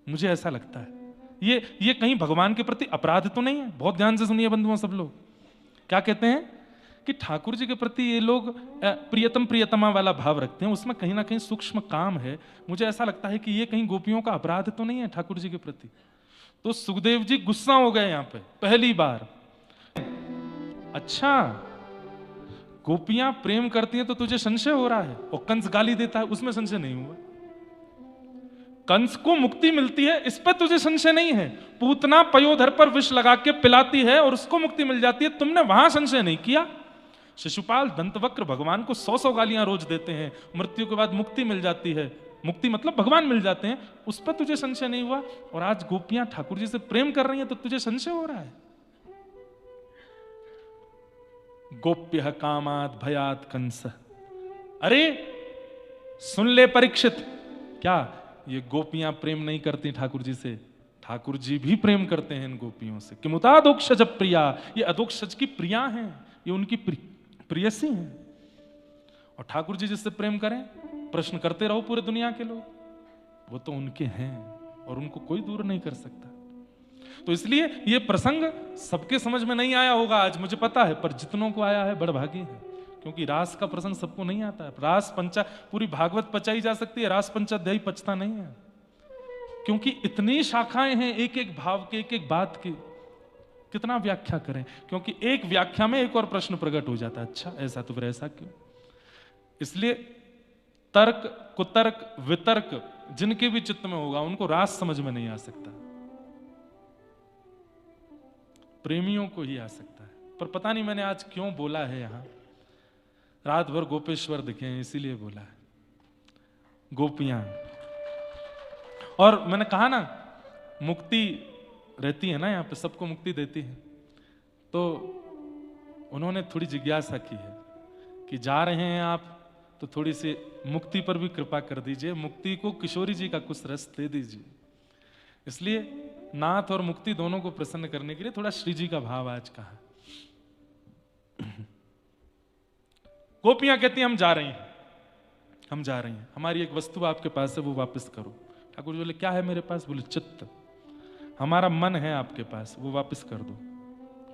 [SPEAKER 1] मुझे ऐसा लगता है। ये कहीं भगवान के प्रति अपराध तो नहीं है? बहुत ध्यान से सुनिए बंधुओं सब लोग। क्या कहते हैं कि ठाकुर जी के प्रति ये लोग प्रियतम प्रियतमा वाला भाव रखते हैं, उसमें कहीं ना कहीं सूक्ष्म काम है। मुझे ऐसा लगता है कि ये कहीं गोपियों का अपराध तो नहीं है ठाकुर जी के प्रति। तो सुखदेव जी गुस्सा हो गए यहां पे पहली बार। अच्छा, गोपियां प्रेम करती हैं तो तुझे संशय हो रहा है, और कंस गाली देता है उसमें संशय नहीं हुआ। कंस को मुक्ति मिलती है इस पर तुझे संशय नहीं है, पूतना पयोधर पर विष लगा के पिलाती है और उसको मुक्ति मिल जाती है, तुमने वहां संशय नहीं किया। शिशुपाल दंतवक्र भगवान को 100 गालियां रोज देते हैं, मृत्यु के बाद मुक्ति मिल जाती है, मुक्ति मतलब भगवान मिल जाते हैं, उस पर तुझे संशय नहीं हुआ। और आज गोपियां ठाकुर जी से प्रेम कर रही हैं तो तुझे संशय हो रहा है। गोप्य कामात भयात कंस। अरे सुन ले परीक्षित, क्या ये गोपियां प्रेम नहीं करती ठाकुर जी से? ठाकुर जी भी प्रेम करते हैं इन गोपियों से। किमुता अधोक्षज प्रिया, ये अधोक्षज की प्रिया हैं, ये उनकी प्रियसी हैं। और ठाकुर जी जिससे प्रेम करें, प्रश्न करते रहो पूरे दुनिया के लोग, वो तो उनके हैं और उनको कोई दूर नहीं कर सकता। तो इसलिए ये प्रसंग सबके समझ में नहीं आया होगा आज, मुझे पता है, पर जितनों को आया है बड़भागी है, क्योंकि रास का प्रसंग सबको नहीं आता है। रास पंचा पूरी भागवत पचाई जा सकती है, रास पंचाध्यायी पचता नहीं है, क्योंकि इतनी शाखाएं हैं एक एक भाव के, एक एक बात की, कितना व्याख्या करें, क्योंकि एक व्याख्या में एक और प्रश्न प्रकट हो जाता है, अच्छा ऐसा तो फिर ऐसा क्यों। इसलिए तर्क कुतर्क वितर्क जिनके भी चित्त में होगा उनको रास समझ में नहीं आ सकता, प्रेमियों को ही आ सकता है। पर पता नहीं मैंने आज क्यों बोला है, यहां रात भर गोपेश्वर दिखे हैं इसीलिए बोला है, गोपियां। और मैंने कहा ना मुक्ति रहती है ना यहाँ पे, सबको मुक्ति देती है, तो उन्होंने थोड़ी जिज्ञासा की है कि जा रहे हैं आप तो थोड़ी सी मुक्ति पर भी कृपा कर दीजिए, मुक्ति को किशोरी जी का कुछ रस दे दीजिए। इसलिए नाथ और मुक्ति दोनों को प्रसन्न करने के लिए थोड़ा श्री जी का भाव आज कहा। गोपियां कहती हैं हम जा रही हैं, हम जा रही हैं, हमारी एक वस्तु आपके पास है वो वापस करो। ठाकुर जी बोले क्या है मेरे पास? बोले चित्त, हमारा मन है आपके पास, वो वापस कर दो।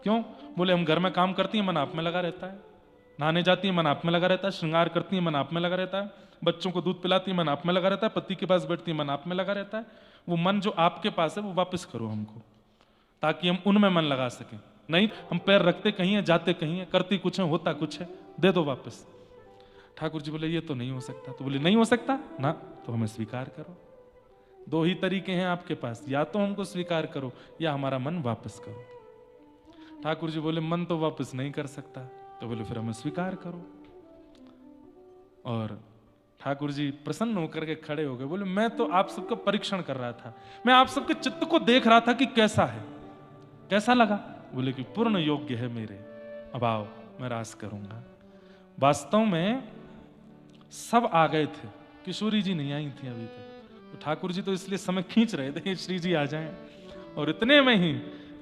[SPEAKER 1] क्यों? बोले हम घर में काम करती हैं मन आप में लगा रहता है, नहाने जाती है मन आप में लगा रहता है, श्रृंगार करती है मन आप में लगा रहता है, बच्चों को दूध पिलाती है मन आप में लगा रहता है, पति के पास बैठती है मन आप में लगा रहता है। वो मन जो आपके पास है वो वापस करो हमको, ताकि हम उनमें मन लगा सकें। नहीं हम पैर रखते कहीं है, जाते कहीं है, करती कुछ है, होता कुछ है, दे दो वापस। ठाकुर जी बोले ये तो नहीं हो सकता। तो बोले नहीं हो सकता ना, तो हमें स्वीकार करो। दो ही तरीके हैं आपके पास, या तो हमको स्वीकार करो या हमारा मन वापस करो। ठाकुर जी बोले मन तो वापस नहीं कर सकता, तो बोले फिर हमें स्वीकार करो। और ठाकुर जी प्रसन्न होकर के खड़े हो गए, बोले मैं तो आप सबका परीक्षण कर रहा था, मैं आप सबके चित्त को देख रहा था कि कैसा है, कैसा लगा? बोले कि पूर्ण योग्य है मेरे, अब आओ मैं रास करूंगा। वास्तव में सब आ गए थे, किशोरी जी नहीं आई थी अभी तक, तो ठाकुर जी तो इसलिए समय खींच रहे थे श्री जी आ जाएं। और इतने में ही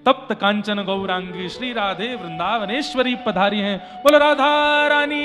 [SPEAKER 1] तप्त कांचन गौरांगी श्री राधे वृंदावनेश्वरी पधारी हैं। बोलो राधा रानी